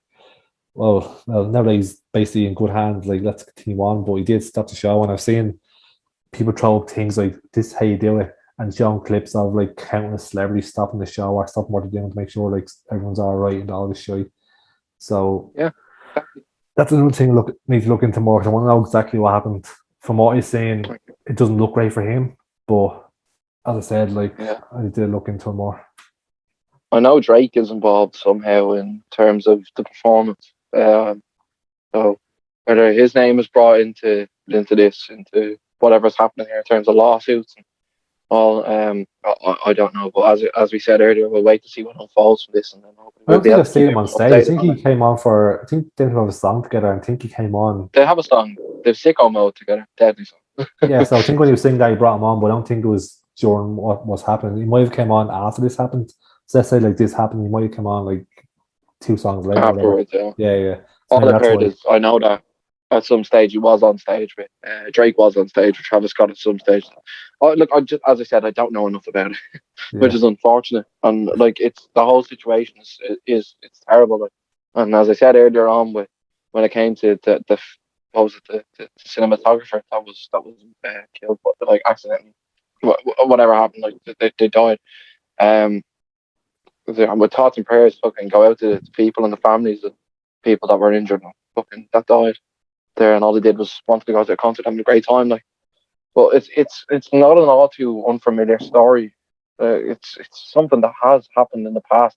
well, now that he's basically in good hands, like, let's continue on. But he did stop the show, and I've seen people throw up things like, "This is how you do it," and showing clips of like countless celebrities stopping the show or stopping what they're doing to make sure like everyone's all right and all this shit. So yeah, that's another thing need to look into more, because I want to know exactly what happened. From what he's saying, it doesn't look great for him, but as I said, like, I need to look into it more. I know Drake is involved somehow in terms of the performance. So whether his name is brought into whatever's happening here in terms of lawsuits and all, I don't know. But as we said earlier, we'll wait to see what unfolds from this, and then I don't think I've seen him on stage. I think he came on for. I think they have a song together. I think he came on. They have a song. They've Sicko Mode together. Deadly song. Yeah, so I think when he was singing that, he brought him on, but I don't think it was during what was happening. He might have came on after this happened. So let's say like this happened, he might have come on like 2 songs later. Afterwards, yeah. So all I've heard is, I know that at some stage he was on stage with Drake was on stage with Travis Scott at some stage. Look, as I said, I don't know enough about it, which is unfortunate. And like, it's the whole situation is it's terrible. Like, and as I said earlier on, when it came to the cinematographer that was killed, but like accidentally, whatever happened, like they died. With thoughts and prayers, fucking go out to the people and the families of people that were injured and fucking that died there, and all they did was want to go to a concert, having a great time. Like, but it's not an all too unfamiliar story. It's something that has happened in the past.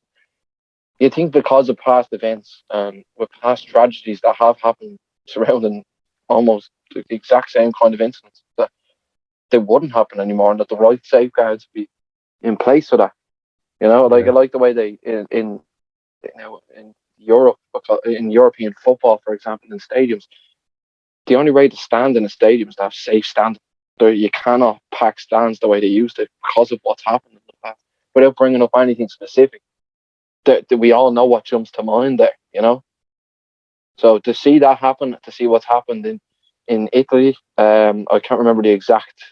You think because of past events and with past tragedies that have happened surrounding almost the exact same kind of incidents, that they wouldn't happen anymore, and that the right safeguards would be in place for that. You know, like I like the way they in Europe, in European football, for example, in stadiums, the only way to stand in a stadium is to have safe standing. You cannot pack stands the way they used to because of what's happened in the past. Without bringing up anything specific, that we all know what jumps to mind there. You know, so to see that happen, to see what's happened in Italy, I can't remember the exact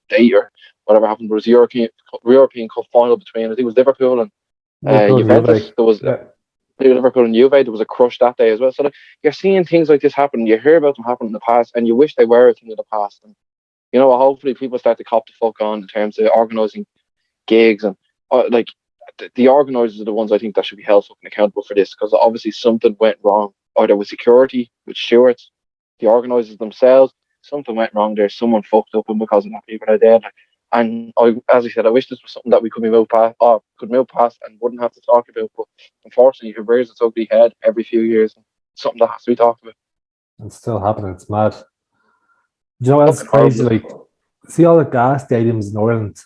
date or whatever happened. There was European Cup final between, I think it was Liverpool and Liverpool and Juventus. Juve. There was Liverpool and Juve. There was a crush that day as well. So like, you're seeing things like this happen. You hear about them happen in the past, and you wish they were a thing of the past. And you know, hopefully people start to cop the fuck on in terms of organising gigs and like the organisers are the ones I think that should be held fucking accountable for this, because obviously something went wrong, either with security, with stewards, the organisers themselves. Something went wrong there. Someone fucked up, and because of that, people are dead. And as I said, I wish this was something that we could move past, and wouldn't have to talk about. But unfortunately, it rears its ugly head every few years. Something that has to be talked about. It's still happening. It's mad. Do you know what's crazy? Horrible. Like, see all the gas stadiums in Ireland.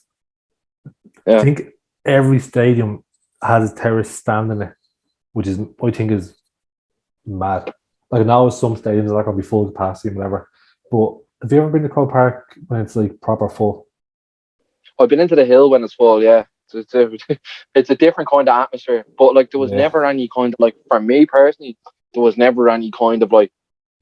Yeah. I think every stadium has a terrace stand in it, which is I think is mad. Like now, some stadiums are going to be full capacity and whatever. But have you ever been to Crow Park when it's like proper full? I've been into the hill when it's full. Yeah, it's a different kind of atmosphere. But like, there was never any kind of like, for me personally, there was never any kind of like,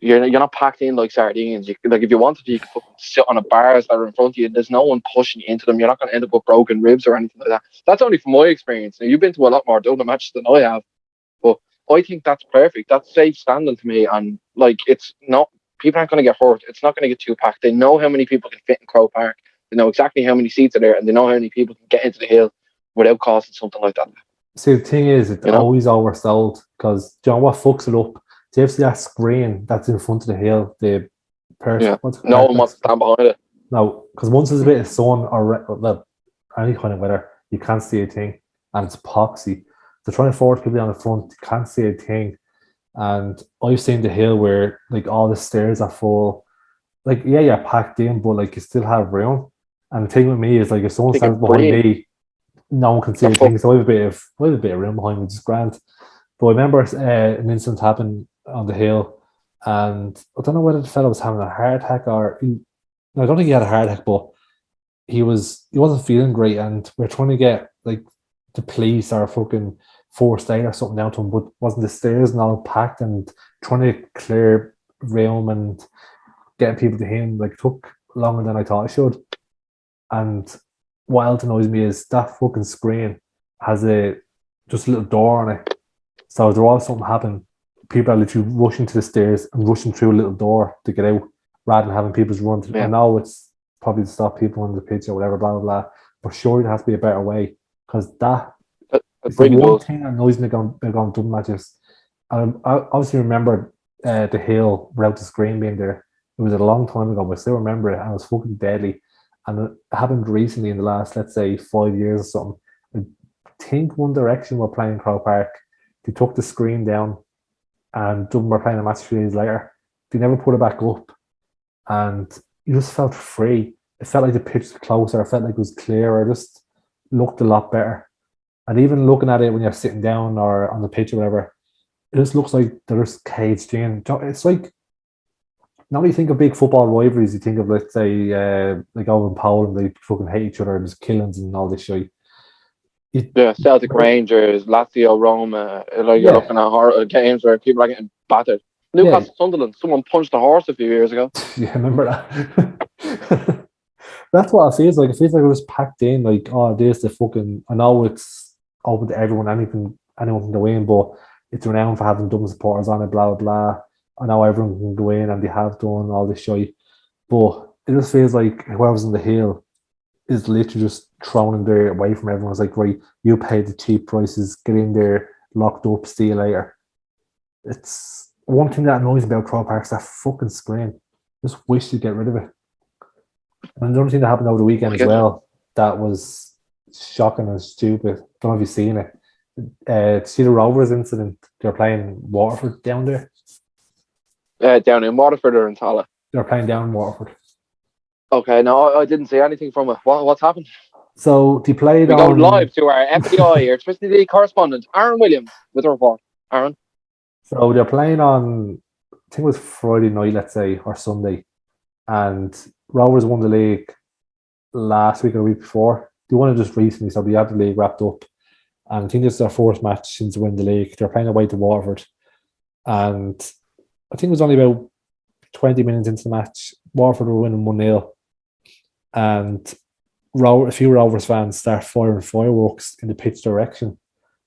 you're not packed in like sardines. Like if you wanted to, you could fucking sit on a bars that are in front of you. There's no one pushing you into them. You're not going to end up with broken ribs or anything like that. That's only from my experience. Now, you've been to a lot more Dublin matches than I have, but I think that's perfect. That's safe standing to me, and like it's not. People aren't going to get hurt. It's not going to get too packed. They know how many people can fit in Crow Park. They know exactly how many seats are there, and they know how many people can get into the hill without costing something like that. See, the thing is, it's always oversold because do you know what fucks it up? Do you ever see that screen that's in front of the hill? The person, no one wants to stand behind it. No, because once there's a bit of sun or well, any kind of weather, you can't see a thing, and it's epoxy. So trying to force people on the front, you can't see a thing. And I've seen the hill where like all the stairs are full. Like, yeah, you're packed in, but like you still have room. And the thing with me is like if someone stands behind me, no one can see a thing. So I have a bit of room behind me, which is grand. But I remember an incident happened on the hill, and I don't know whether the fellow was having a heart attack or no, I don't think he had a heart attack, but he wasn't feeling great, and we're trying to get like the police or fucking forced aid or something down to him, but wasn't the stairs and all packed, and trying to clear room and getting people to him like took longer than I thought it should. And what else annoys me is that fucking screen has just a little door on it. So if there was something happen, people are literally rushing to the stairs and rushing through a little door to get out, rather than having people run through. I know it's probably to stop people on the pitch or whatever, blah blah blah. But surely there has to be a better way, because that is the one thing that annoys me going Dublin matches. And I obviously remember the hill without the screen being there. It was a long time ago, but I still remember it, and it was fucking deadly. And it happened recently in the last, let's say, 5 years or something. I think One Direction were playing Crow Park. They took the screen down, and Dublin were playing a match 3 days later. They never put it back up, and you just felt free. It felt like the pitch was closer. It felt like it was clearer. It just looked a lot better. And even looking at it when you're sitting down or on the pitch or whatever, it just looks like they're just caged in. It's like, now when you think of big football rivalries, you think of, let's say, like over in Poland, they fucking hate each other and there's killings and all this shit. Celtic Rangers, Lazio, Roma, you're looking at games where people are getting battered. Newcastle Sunderland, someone punched a horse a few years ago. Yeah, I remember that. That's what it feels like. It feels like it was packed in, like, oh, there's the fucking, I know it's open to everyone, anyone can go in, but it's renowned for having Dublin supporters on it, blah, blah, blah. I know everyone can go in and they have done all this shit, but it just feels like whoever's on the hill is literally just thrown in there away from everyone. It's like, right, you pay the cheap prices, get in there, locked up, see you later. It's one thing that annoys me about Crow Park is that fucking screen. Just wish you'd get rid of it. And the other thing that happened over the weekend as well that was shocking and stupid. Don't know if you've seen it. See the Rovers incident? They're playing Waterford down there. Down in Waterford or in Tala. They're playing down Waterford. Okay, no, I didn't see anything from it. What's happened? So they played We go on. live to our FBI, our Twisted League correspondent, Aaron Williams, with a report. Aaron? So they're playing on, I think it was Friday night, let's say, or Sunday. And Rovers won the league last week or the week before. They won it just recently, so they had the league wrapped up. And I think this is their fourth match since they win the league. They're playing away to Waterford. And I think it was only about 20 minutes into the match. Waterford were winning 1-0. And a few Rovers fans start firing fireworks in the pitch direction.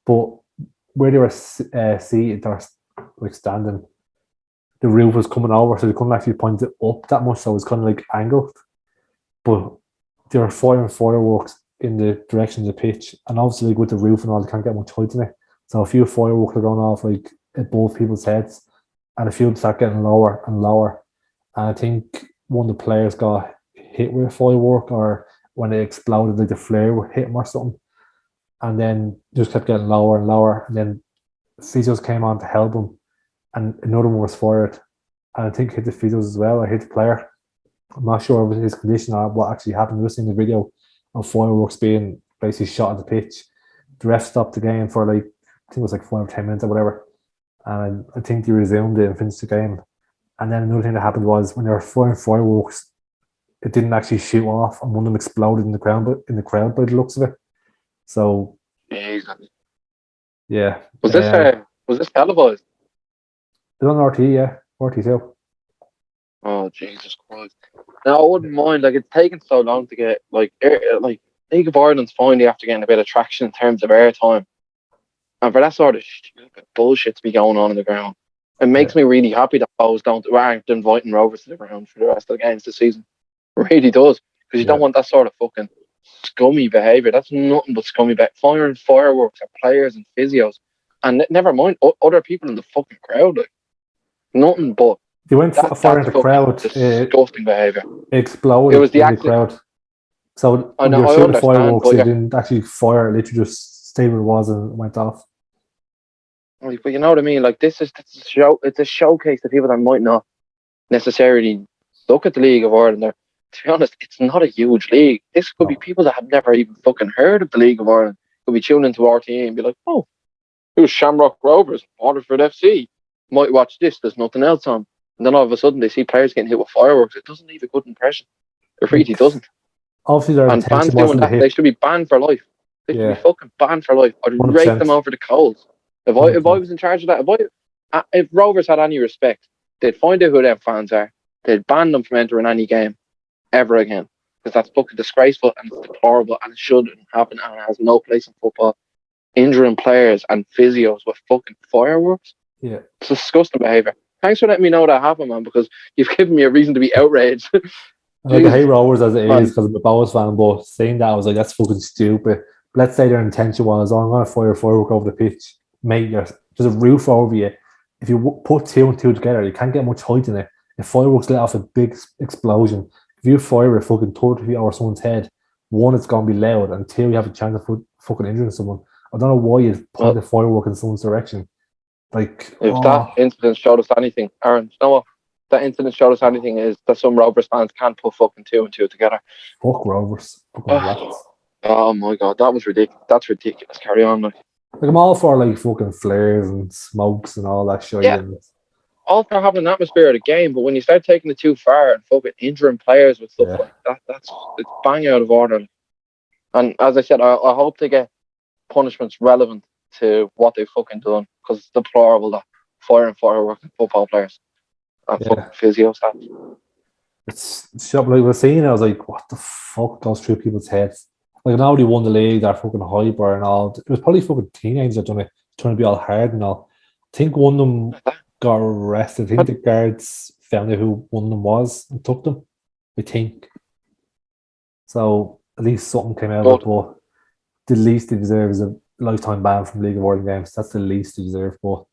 But where they were seated or like standing, the roof was coming over, so they couldn't actually point it up that much, so it was kind of like angled. But they were firing fireworks in the direction of the pitch, and obviously like, with the roof and all, they can't get much height in it. So a few fireworks are going off like above people's heads, and a few start getting lower and lower. And I think one of the players got hit with a firework, or when it exploded, like the flare hit him or something. And then just kept getting lower and lower. And then physios came on to help him, and another one was fired. And I think hit the physios as well, or hit the player. I'm not sure of his condition or what actually happened. Just in the video of fireworks being basically shot at the pitch. The ref stopped the game for like, I think it was like 5 or 10 minutes or whatever. And I think they resumed it and finished the game. And then another thing that happened was when they were firing fireworks, it didn't actually shoot off, and one of them exploded in the crowd by the looks of it. So, Jesus. yeah. Was this televised? It's on RT, yeah. RT2. Oh, Jesus Christ. Now, I wouldn't mind, like, it's taken so long to get, like League of Ireland's finally after getting a bit of traction in terms of airtime. And for that sort of stupid bullshit to be going on in the ground, it makes me really happy that those aren't inviting Rovers to the ground for the rest of the games this season. It really does. Because you don't want that sort of fucking scummy behaviour. That's nothing but scummy behaviour. Firing fireworks at players and physios. And never mind other people in the fucking crowd. Like, nothing but. They went firing at the crowd. Disgusting behaviour. It exploded It was in the crowd. So when they were shooting fireworks, they didn't actually fire. It literally just stayed where it was and went off. But you know what I mean? Like, it's a showcase to people that might not necessarily look at the League of Ireland. To be honest, it's not a huge league. This could be people that have never even fucking heard of the League of Ireland. Could be tuning into RTE and be like, oh, who's Shamrock Rovers, Waterford FC? Might watch this, there's nothing else on. And then all of a sudden they see players getting hit with fireworks. It doesn't leave a good impression. It really doesn't. Obviously, and fans doing that, they should be banned for life. They should be fucking banned for life. I'd 100%. rake them over the coals. If I was in charge of that, if Rovers had any respect, they'd find out who their fans are. They'd ban them from entering any game ever again. Because that's fucking disgraceful and it's deplorable and it shouldn't happen and it has no place in football. Injuring players and physios with fucking fireworks. Yeah. It's disgusting behaviour. Thanks for letting me know that happened, man, because you've given me a reason to be outraged. Like, I hate Rovers as it is because I'm a Bows fan, but saying that, I was like, that's fucking stupid. Let's say their intention was, I'm going to fire a firework over the pitch. Mate, there's a roof over you. If you put 2 and 2 together, you can't get much height in it. If fireworks let off a big explosion, if you fire a fucking 30 feet over someone's head, 1, it's going to be loud, and 2, you have a chance of fucking injuring someone. I don't know why you point a firework in someone's direction. Like, if that incident showed us anything, Aaron, you know what? That incident showed us anything is that some Rovers fans can't put fucking 2 and 2 together. Fuck Rovers. Oh my god, that was ridiculous. That's ridiculous. Carry on, like I'm all for like fucking flares and smokes and all that shit. Yeah, all for having an atmosphere of the game, but when you start taking it too far and fucking injuring players with stuff like that, it's bang out of order. And as I said, I hope they get punishments relevant to what they've fucking done, because it's deplorable that firing fireworks at football players and fucking physio staff. It's like we're seeing it, I was like, what the fuck goes through people's heads? Like, now they won the league, they're fucking hyper and all. It was probably fucking teenagers that done it, trying to be all hard and all. I think one of them got arrested. I think the guards found out who one of them was and took them, I think. So at least something came out of it, but the least they deserve is a lifetime ban from League of Ireland games. That's the least they deserve. But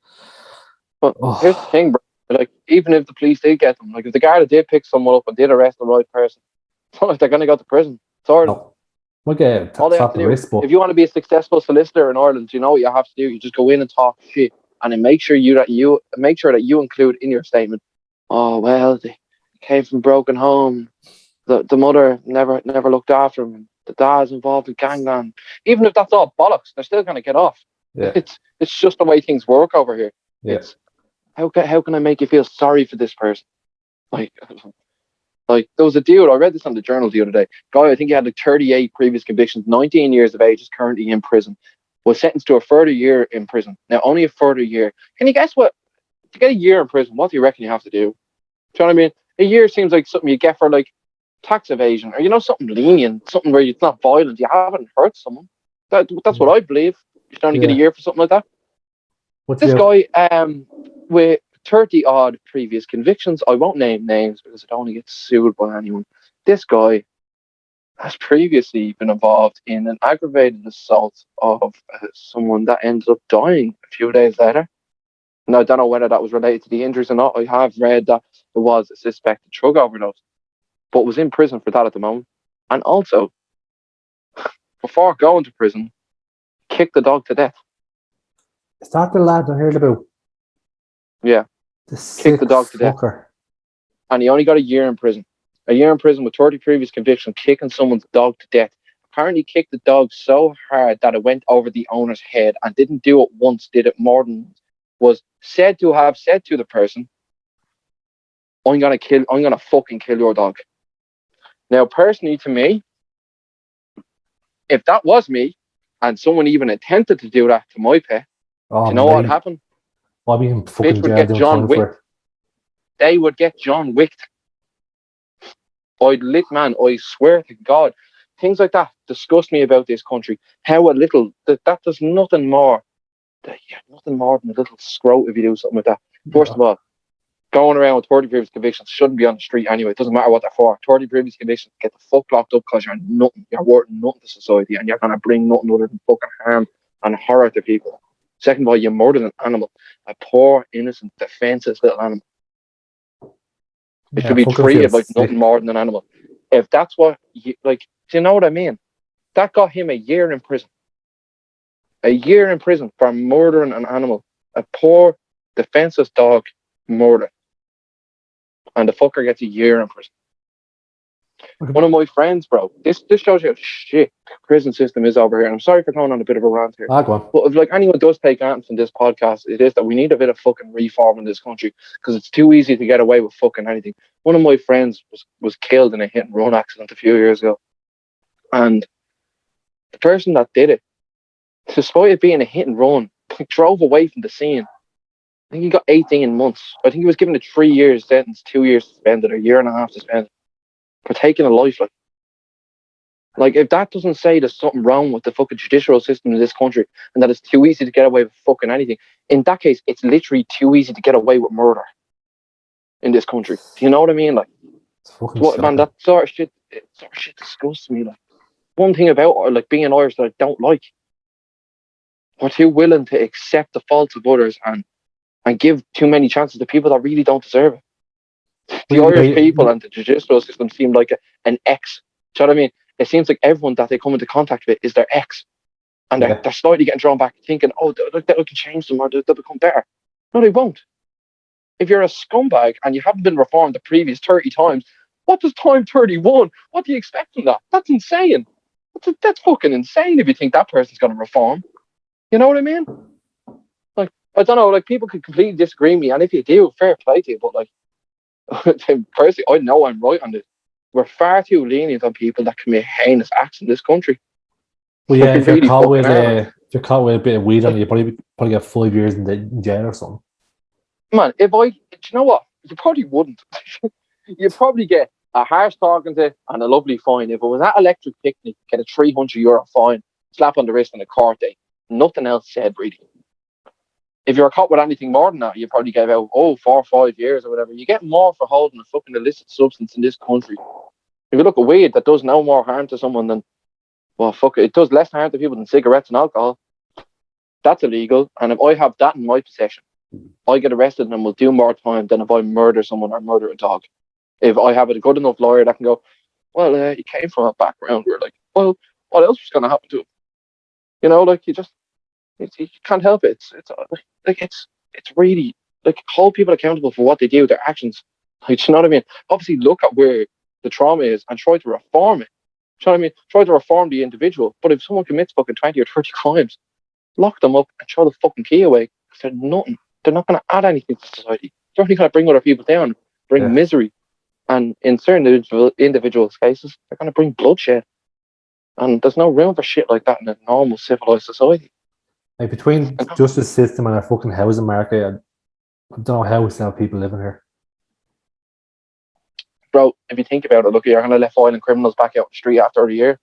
here's the thing, bro. Like, even if the police did get them, like if the guard did pick someone up and did arrest the right person, it's not like they're going to go to prison. Sorry. No. All they have to do, if you want to be a successful solicitor in Ireland, you know what you have to do. You just go in and talk shit, and then make sure that you include in your statement, oh well, the came from broken home. The mother never looked after him. The dad's involved in gangland. Even if that's all bollocks, they're still gonna get off. Yeah. It's just the way things work over here. Yeah. It's how can I make you feel sorry for this person? Like there was a dude, I read this on the journal the other day. Guy, I think he had like 38 previous convictions, 19 years of age, is currently in prison. Was sentenced to a further year in prison. Now only a further year. Can you guess what? To get a year in prison, what do you reckon you have to do? Do you know what I mean? A year seems like something you get for like tax evasion, or something lenient, something where it's not violent, you haven't hurt someone. That's what I believe. You should only get a Yeah. year for something like that. What's This your guy, with 30 odd previous convictions, I won't name names because I don't want to get sued by anyone. This guy has previously been involved in an aggravated assault of someone that ended up dying a few days later. Now, I don't know whether that was related to the injuries or not. I have read that there was a suspected drug overdose, but was in prison for that at the moment. And also, before going to prison, kicked the dog to death. is that the lad I heard about? Yeah, The kicked sick the dog to death. fucker. And he only got a year in prison. A year in prison with 30 previous convictions, kicking someone's dog to death. Apparently kicked the dog so hard that it went over the owner's head, and didn't do it once, did it more than once. Was said to have said to the person, I'm gonna fucking kill your dog. Now, personally, to me, if that was me, and someone even attempted to do that to my pet, Oh, do you know what would happen? I'll be in fucking Bitch would jail get doing John time Wick. for it. They would get John Wicked. I swear to God, things like that disgust me about this country. How a little that does nothing more. Nothing more than a little scrote if you do something like that. First of all, going around with 30 previous convictions shouldn't be on the street anyway. It doesn't matter what they're for. 30 previous convictions, get the fuck locked up because you're nothing. You're worth nothing to society, and you're gonna bring nothing other than fucking harm and horror to people. Second of all, you murdered an animal, a poor, innocent, defenseless little animal. It Yeah, should be fucking treated feels like sick. nothing more than an animal. If that's what you like, do you know what I mean? That got him a year in prison. A year in prison for murdering an animal. A poor, defenseless dog murder. And the fucker gets a year in prison. One of my friends, bro, this shows you how shit the prison system is over here. And I'm sorry for going on a bit of a rant here. Go on. But if like anyone does take answers from this podcast, it is that we need a bit of fucking reform in this country, because it's too easy to get away with fucking anything. One of my friends was killed in a hit and run accident a few years ago. And the person that did it, despite it being a hit and run, drove away from the scene. I think he got 18 months. I think he was given a 3 years sentence, 2 years suspended, or a year and a half suspended for taking a life. Like, if that doesn't say there's something wrong with the fucking judicial system in this country, and that it's too easy to get away with fucking anything, in that case, it's literally too easy to get away with murder in this country. Do you know what I mean? Like, It's fucking man, shocking. that sort of shit disgusts me. Like, one thing about like being Irish that I don't like, we're too willing to accept the faults of others and give too many chances to people that really don't deserve it. The Irish people and the judicial system seem like an ex. Do you know what I mean? It seems like everyone that they come into contact with is their ex. And they're slightly getting drawn back, thinking, oh, that can change them, or they'll become better. No, they won't. If you're a scumbag and you haven't been reformed the previous 30 times, what does time 31? What do you expect from that? That's insane. That's fucking insane if you think that person's going to reform. You know what I mean? Like, I don't know, like, people could completely disagree with me, and if you do, fair play to you, but like, personally, I know I'm right on this. We're far too lenient on people that commit heinous acts in this country. Well, yeah, We if you're really caught with fucking are, like. if you're caught with a bit of weed on you, you probably get 5 years in jail or something. Man, do you know what? You probably wouldn't. You'd probably get a harsh talking to and a lovely fine. If it was that electric picnic, get a €300 fine, slap on the wrist, and a court date. Nothing else said, really. If you're caught with anything more than that, you probably get about 4 or 5 years or whatever. You get more for holding a fucking illicit substance in this country. If you look at weed, that does no more harm to someone than, well, fuck it does less harm to people than cigarettes and alcohol. That's illegal, and if I have that in my possession, I get arrested and will do more time than if I murder someone or murder a dog. If I have a good enough lawyer that can go, well, he came from a background where, like, well, what else was going to happen to him? You know, like, you can't help it. It's really, like, hold people accountable for what they do, their actions. Like, do you know what I mean? Obviously, look at where the trauma is and try to reform it. Do you know what I mean? Try to reform the individual. But if someone commits fucking 20 or 30 crimes, lock them up and throw the fucking key away. Because they're nothing. They're not going to add anything to society. They're only going to bring other people down, bring Yeah. misery. And in certain individuals' cases, they're going to bring bloodshed. And there's no room for shit like that in a normal civilized society. Like between justice system and a fucking housing market, I don't know how still people living here. Bro, if you think about it, look, you're going to let violent criminals back out on the street after a year.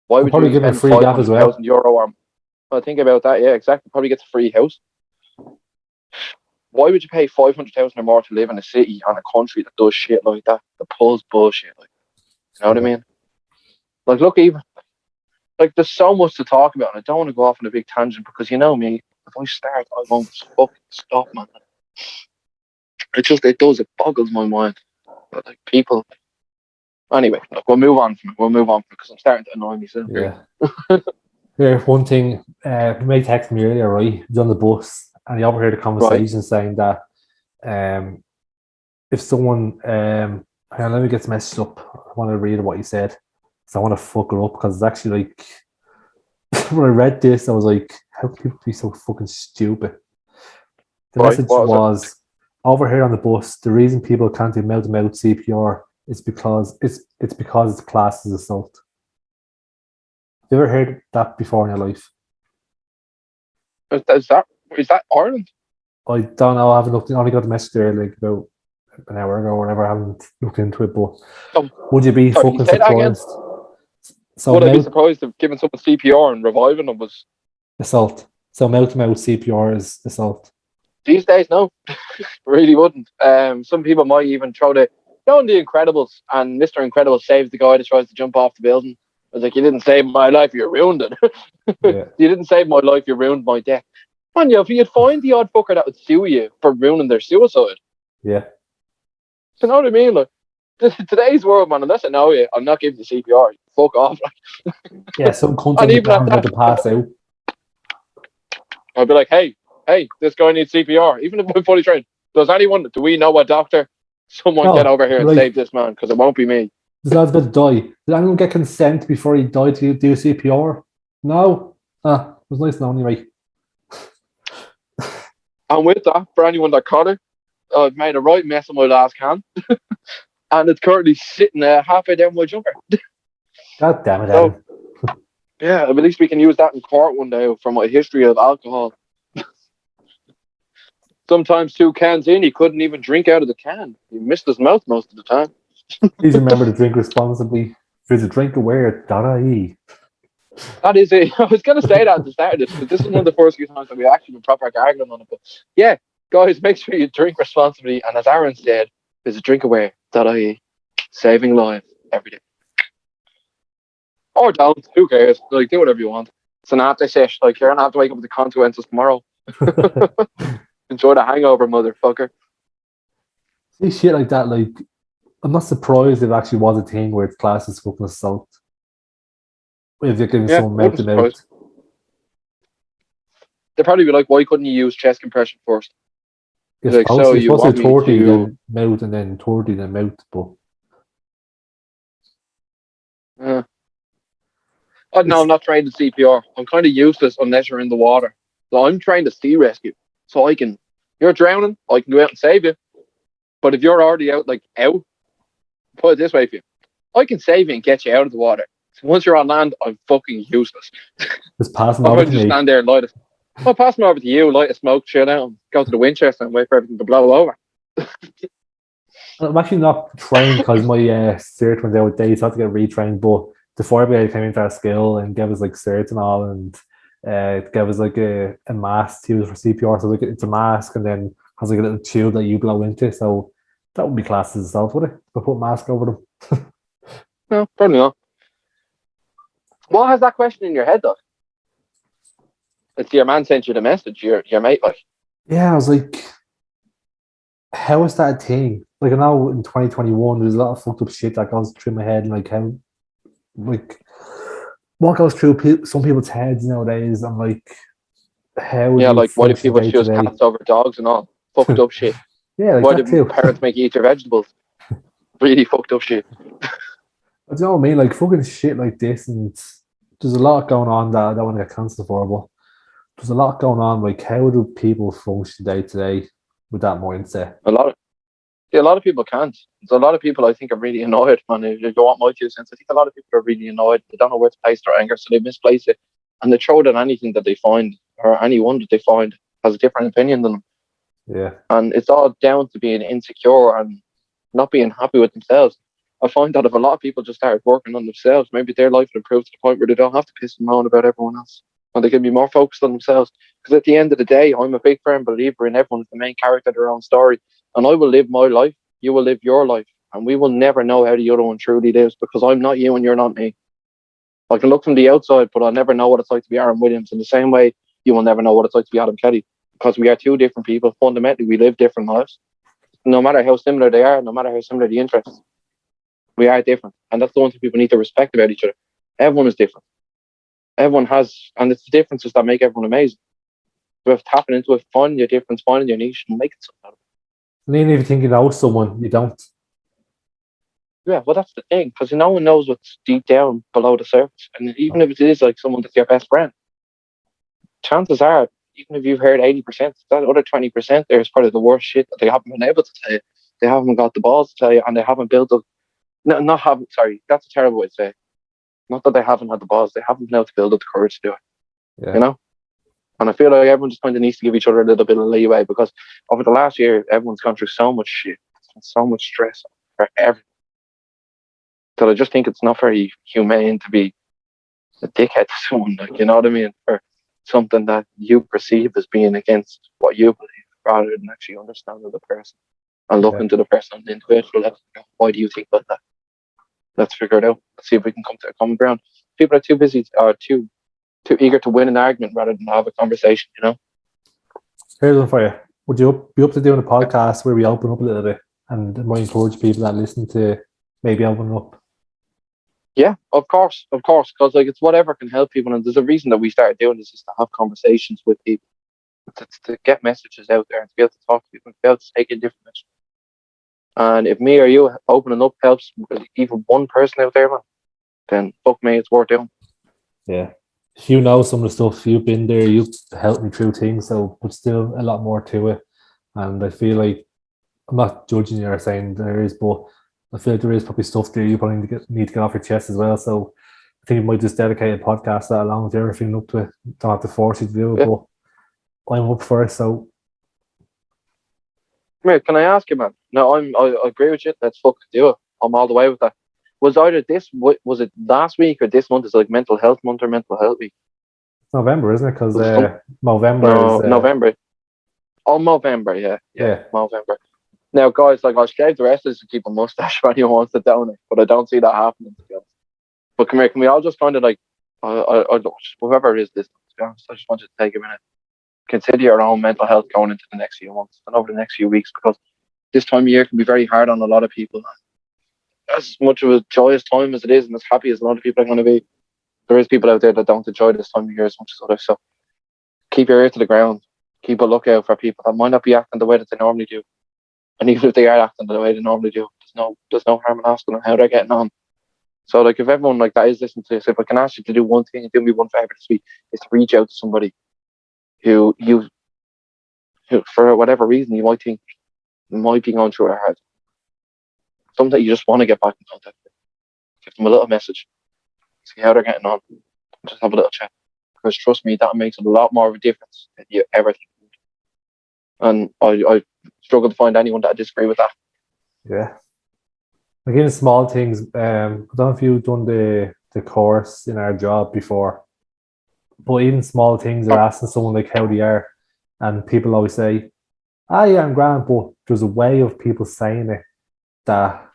Why would probably you give them spend free gaff as well. €500,000 on? Well, think about that. Yeah, exactly. Probably gets a free house. Why would you pay 500,000 or more to live in a city and a country that does shit like that? That pulls bullshit. Like, you know what I mean? Like, look, even like there's so much to talk about, and I don't want to go off on a big tangent because you know me. If I start, I won't fucking stop, man. It does. It boggles my mind. But like people. Anyway, look, we'll move on from it. We'll move on from it because I'm starting to annoy myself. Yeah. Here, one thing, he may text me earlier, right? He was on the bus and he overheard a conversation saying that if someone, hang on, let me get this message up. I want to read what he said. So I want to fuck it up because it's actually like, when I read this, I was like, how can people be so fucking stupid? The message was, overheard on the bus, the reason people can't do mouth-to-mouth CPR is because it's classed as assault. Have you ever heard that before in your life? Is that Ireland? I don't know. I haven't looked. I only got the message there like about an hour ago or whatever. I haven't looked into it. But would you be fucking surprised? So would I be surprised if giving someone CPR and reviving them was assault? So mouth-to-mouth CPR is assault. These days, no, really wouldn't. Some people might even throw the Incredibles, and Mr. Incredible saves the guy that tries to jump off the building. I was like, you didn't save my life, you ruined it. Yeah. You didn't save my life, you ruined my death. Man, if you'd find the odd fucker that would sue you for ruining their suicide. Yeah. You know what I mean? Like, today's world, man, unless I know you, I'm not giving you CPR. Fuck off. Yeah, some country would to pass out. I'd be like, hey, this guy needs CPR. Even if I'm fully trained. Do we know a doctor? Someone get over here and save this man, because it won't be me. This lad's about to die. Did anyone get consent before he died to do CPR? No. It was nice and only right. And with that, for anyone that caught it, I've made a right mess of my last can. And it's currently sitting halfway down my jumper. God damn it, Adam. Yeah, at least we can use that in court one day for my history of alcohol. Sometimes 2 cans in, he couldn't even drink out of the can. He missed his mouth most of the time. Please remember to drink responsibly. If there's a drink aware.ie. That is it. I was going to say that at the start of this, because this is one of the first few times that we actually been proper arguing on it. But yeah, guys, make sure you drink responsibly. And as Aaron said, there's a drinkaware.ie. Saving lives every day. Or don't. Who cares? Like, do whatever you want. It's an after sesh. Like, you're going to have to wake up with the consequences tomorrow. Enjoy the hangover, motherfucker. See shit like that, like, I'm not surprised if it actually was a thing where it's classed as fucking assault. If you're giving someone mouth-to-mouth. They'd probably be like, why couldn't you use chest compression first? You're like, so you want me 30, to... then mouth, and then 30, then mouth, but... No, I'm not trained in CPR. I'm kind of useless unless you're in the water. So I'm trained to sea rescue. So you're drowning, I can go out and save you. But if you're already out, put it this way for you. I can save you and get you out of the water. So once you're on land, I'm fucking useless. Just pass them over to me. Stand there and light it. I'll pass them over to you, light a smoke, chill out, and go to the Winchester and wait for everything to blow over. I'm actually not trained because my cert went out with days, so I had to get retrained, but the fire brigade came into our skill and gave us like certs and all, and gave us like a mask to use for CPR. So it's a mask and then has like a little tube that you blow into. So that would be classed as assault, would it? If I put a mask over them. No, probably not. What has that question in your head though? It's your man sent you the message, your mate, like. Yeah, I was like, how is that a thing? Like, I know in 2021 there's a lot of fucked up shit that goes through my head, like how, like, what goes through some people's heads nowadays, and like, how? Yeah, like why do people choose cats over dogs and all fucked up shit? Yeah, like Why that did too. parents make you eat your vegetables? Really fucked up shit. But you know what I mean? Like fucking shit like this, and there's a lot going on that I don't want to get cancelled for, but there's a lot going on. Like, how do people function day to day with that mindset? A lot of See, a lot of people can't. There's a lot of people I think are really annoyed. And if you want my 2 cents, I think a lot of people are really annoyed. They don't know where to place their anger, so they misplace it, and they throw it at anything that they find, or anyone that they find has a different opinion than them. Yeah, And it's all down to being insecure and not being happy with themselves. I find that if a lot of people just started working on themselves, maybe their life would improve to the point where they don't have to piss and moan about everyone else, and they can be more focused on themselves. Because at the end of the day, I'm a big firm believer in everyone's the main character of their own story, and I will live my life, you will live your life, and we will never know how the other one truly lives because I'm not you and you're not me. I can look from the outside, but I'll never know what it's like to be Aaron Williams. In the same way, you will never know what it's like to be Adam Kelly, because we are two different people. Fundamentally, we live different lives. No matter how similar they are, no matter how similar the interests, we are different. And that's the one thing people need to respect about each other. Everyone is different. Everyone has, and it's the differences that make everyone amazing. So if tapping into it, finding your difference, finding your niche, and making something out of and even if you think you know someone, you don't. it. Yeah, well, that's the thing, because no one knows what's deep down below the surface. And even if it is like someone that's your best friend, chances are, even if you've heard 80%, that other 20% there is probably the worst shit that they haven't been able to tell you. They haven't got the balls to tell you, and they haven't built up. No, not haven't. Sorry, that's a terrible way to say it. Not that they haven't had the balls, they haven't been able to build up the courage to do it. Yeah, You know. And I feel like everyone just kind of needs to give each other a little bit of leeway, because over the last year, everyone's gone through so much shit, so much stress for everything. That I just think it's not very humane to be a dickhead to someone, like, you know what I mean, for something that you perceive as being against what you believe, rather than actually understanding the person and yeah. looking to the person on the individual level. Why do you think about that? Let's figure it out. Let's see if we can come to a common ground. People are too busy, or too eager to win an argument rather than have a conversation. You know. Here's one for you. Would you be up to doing a podcast where we open up a little bit and it might encourage people that listen to maybe open up? Yeah, of course, because like it's whatever can help people, and there's a reason that we started doing this, is to have conversations with people, to get messages out there, and to be able to talk to people, and to be able to take in different messages. And if me or you opening up helps even one person out there, man, then fuck me, it's worth doing. Yeah. You know some of the stuff, you've been there, you've helped me through things, so but still a lot more to it. And I feel like I'm not judging you or saying there is, but I feel like there is probably stuff there you probably need to get off your chest as well. So I think we might just dedicate a podcast that along with everything up to it. Don't have to force you to do it, Yeah. but I'm up for it. So Mate, can I ask you, man? No, I agree with you. Let's fucking do it. I'm all the way with that. Was either this, was it last week or this month? Is like mental health month or mental health week? it's November, isn't it? Because Was it some, November is no, November. Oh, November, yeah, yeah. November. Now, guys, like, I'll shave the rest of this and keep a mustache if anyone wants to donate, but I don't see that happening, to be honest. But come here, can we all just kind of like, whoever it is this, to be honest, I just want you to take a minute, consider your own mental health going into the next few months and over the next few weeks, because this time of year can be very hard on a lot of people. As much of a joyous time as it is, and as happy as a lot of people are going to be, there is people out there that don't enjoy this time of year as much as others. So keep your ear to the ground, keep a lookout for people that might not be acting the way that they normally do. And even if they are acting the way they normally do, there's no harm in asking them how they're getting on. So like if everyone like that is listening to this, if I can ask you to do one thing and do me one favour this week, is to reach out to somebody who for whatever reason you might think might be going through a hard, something that you just want to get back in contact with. Give them a little message, see how they're getting on, just have a little chat. Because trust me, that makes a lot more of a difference than you ever think. And I struggle to find anyone that I disagree with that. Yeah. Again, small things. I don't know if you've done the course in our job before, but even small things are asking someone like how they are, and people always say, "Ah, yeah, I'm grand," but there's a way of people saying it that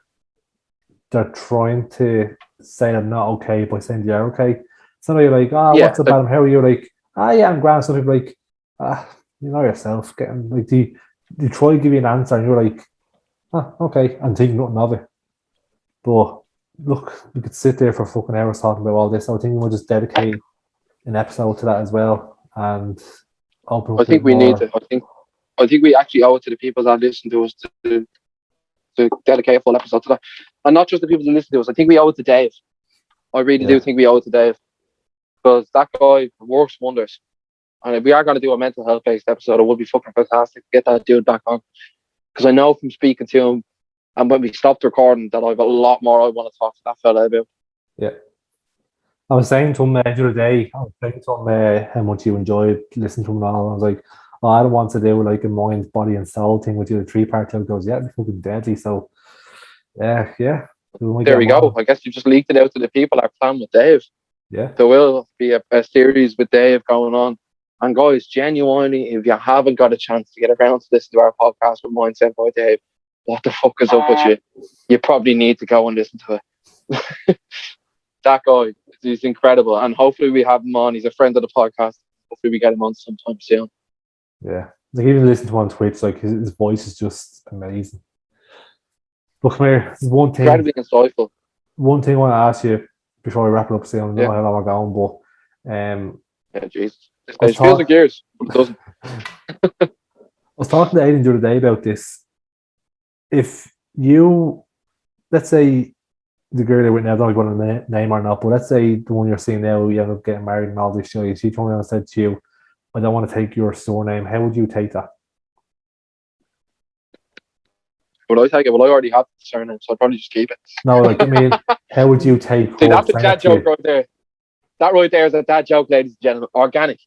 they're trying to say I'm not okay by saying you're okay. Somebody like, "Ah, Yeah, what's about him? How are you?" Like, "Ah, yeah, I'm grand." Some people like, "Ah, you know yourself." Getting like they try to give you an answer, and you're like, "Ah, okay," and think nothing of it. But look, we could sit there for fucking hours talking about all this. So I think we'll just dedicate an episode to that as well and open I up a bit think we need more. to. I think we actually owe it to the people that listen to us to dedicate a full episode to that. And not just the people that listen to us. I think we owe it to Dave. I really do think we owe it to Dave. Because that guy works wonders. And if we are going to do a mental health based episode, it would be fucking fantastic to get that dude back on. Because I know from speaking to him and when we stopped recording that I've got a lot more I want to talk to that fella about. Yeah. I was saying to him the other day, how much you enjoyed listening to him and all. I was like, oh, I don't want to do like a mind, body, and soul thing with you, the 3-part. He goes, yeah, it's fucking deadly. So, yeah. There we go. I guess you just leaked it out to the people. Our plan with Dave. Yeah. There will be a series with Dave going on. And guys, genuinely, if you haven't got a chance to get around to listen to our podcast with Mindset by Dave, what the fuck is up with you? You probably need to go and listen to it. That guy, he's incredible. And hopefully we have him on. He's a friend of the podcast. Hopefully we get him on sometime soon. Yeah. Like even listen to him on Twitch, like his voice is just amazing. But come here, one thing. Incredibly insightful. One thing I want to ask you before we wrap it up soon. I know how long we're going, but yeah, Jesus. It feels like years, but it doesn't. I was talking to Aidan the other day about this. If you, let's say the girl you're with now, I don't know if you want to name or not, but let's say the one you're seeing now, you end up getting married and all this shit, she told me and said to you, I don't want to take your surname. How would you take that? Would I take it? Well, I already have the surname, so I'd probably just keep it. No, like, I mean, how would you take See, that's a dad joke right there. That right there is a dad joke, ladies and gentlemen. Organic.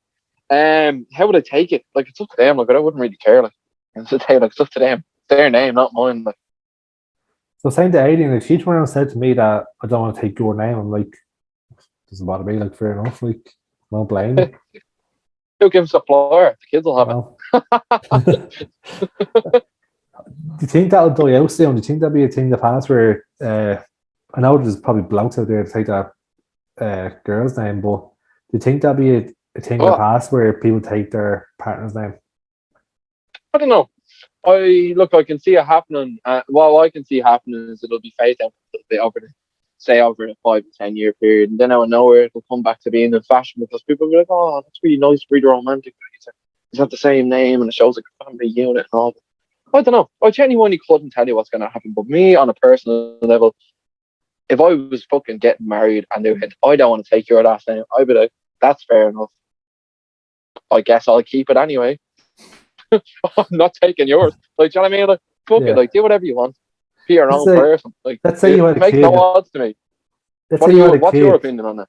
How would I take it? Like, it's up to them. Like, I wouldn't really care. Like, it's up to them. It's their name, not mine. Like, so saying to Aidan, like, she turned around and said to me that I don't want to take your name. I'm like, doesn't bother me. Like, fair enough. Like, I don't blame you. Who gives a flyer? The kids will have it. Do you think that'll die out soon? Do you think that'll be a thing in the past where I know there's probably blokes out there to take that girl's name, but do you think that'll be a thing in the past where people take their partner's name? I don't know. I can see it happening. What I can see happening is it'll be phased out a bit over a 5 to 10 year period, and then out of nowhere it'll come back to being in fashion because people will be like, oh, that's really nice, really romantic. It's not the same name and it shows like a family unit and all that. I don't know. I genuinely couldn't tell you what's going to happen. But me, on a personal level, if I was fucking getting married and they went, I don't want to take your last name, I'd be like, that's fair enough. I guess I'll keep it anyway. I'm not taking yours. Like, do you know what I mean? Like, fuck it. Like, do whatever you want. Be your own person. Like, let's say you had a make kid. no odds to me. What's your opinion on that?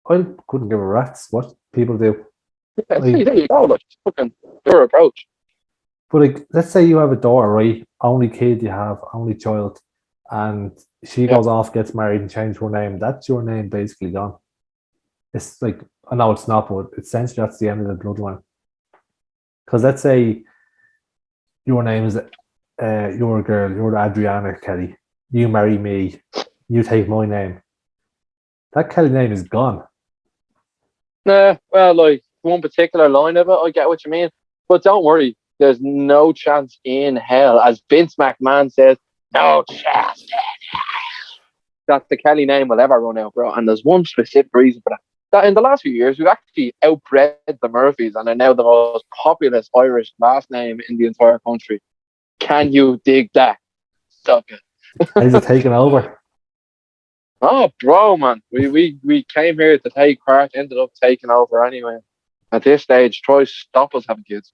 I couldn't give a rat's what people do. Yeah, like, there you go. Like, fucking your approach. But like, let's say you have a daughter, right? Only kid you have, only child, and she goes off, gets married, and changes her name. That's your name basically gone. It's like, I know it's not, but essentially that's the end of the bloodline. Because let's say your name is you're a girl, you're Adriana Kelly. You marry me, you take my name. That Kelly name is gone. Nah, well, like one particular line of it, I get what you mean. But don't worry. There's no chance in hell, as Vince McMahon says, no chance in hell that the Kelly name will ever run out, bro. And there's one specific reason for that. That in the last few years, we've actually outbred the Murphys and are now the most populous Irish last name in the entire country. Can you dig that? Suck it. Is it taking over? Oh, bro, man. We came here to take part, ended up taking over anyway. At this stage, try stop us having kids.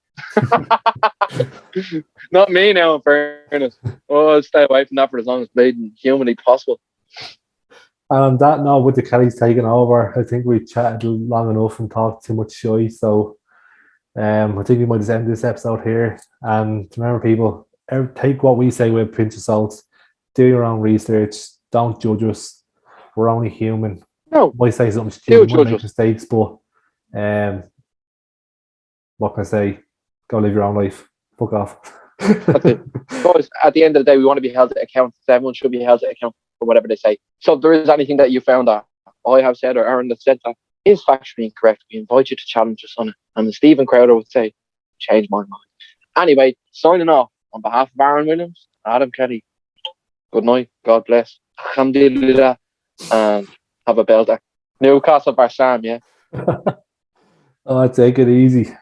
Not me now, in fairness. Oh, I'll stay away from that for as long as bleeding humanly possible. And on that note, with the Kellys taking over, I think we chatted long enough and talked too much shy. So I think we might just end this episode here. And remember, people, take what we say with a pinch of salt. Do your own research. Don't judge us. We're only human. No. Might say something stupid, might make mistakes, but what can I say? Go live your own life. Fuck off. That's it. Guys, at the end of the day, we want to be held to account. Everyone should be held to account for whatever they say. So if there is anything that you found that I have said or Aaron that said that is factually incorrect, we invite you to challenge us on it. And Stephen Crowder would say, change my mind. Anyway, signing off on behalf of Aaron Williams, Adam Kelly. Good night. God bless. Alhamdulillah. And have a belter. Newcastle Barsam, yeah. Oh, take it easy.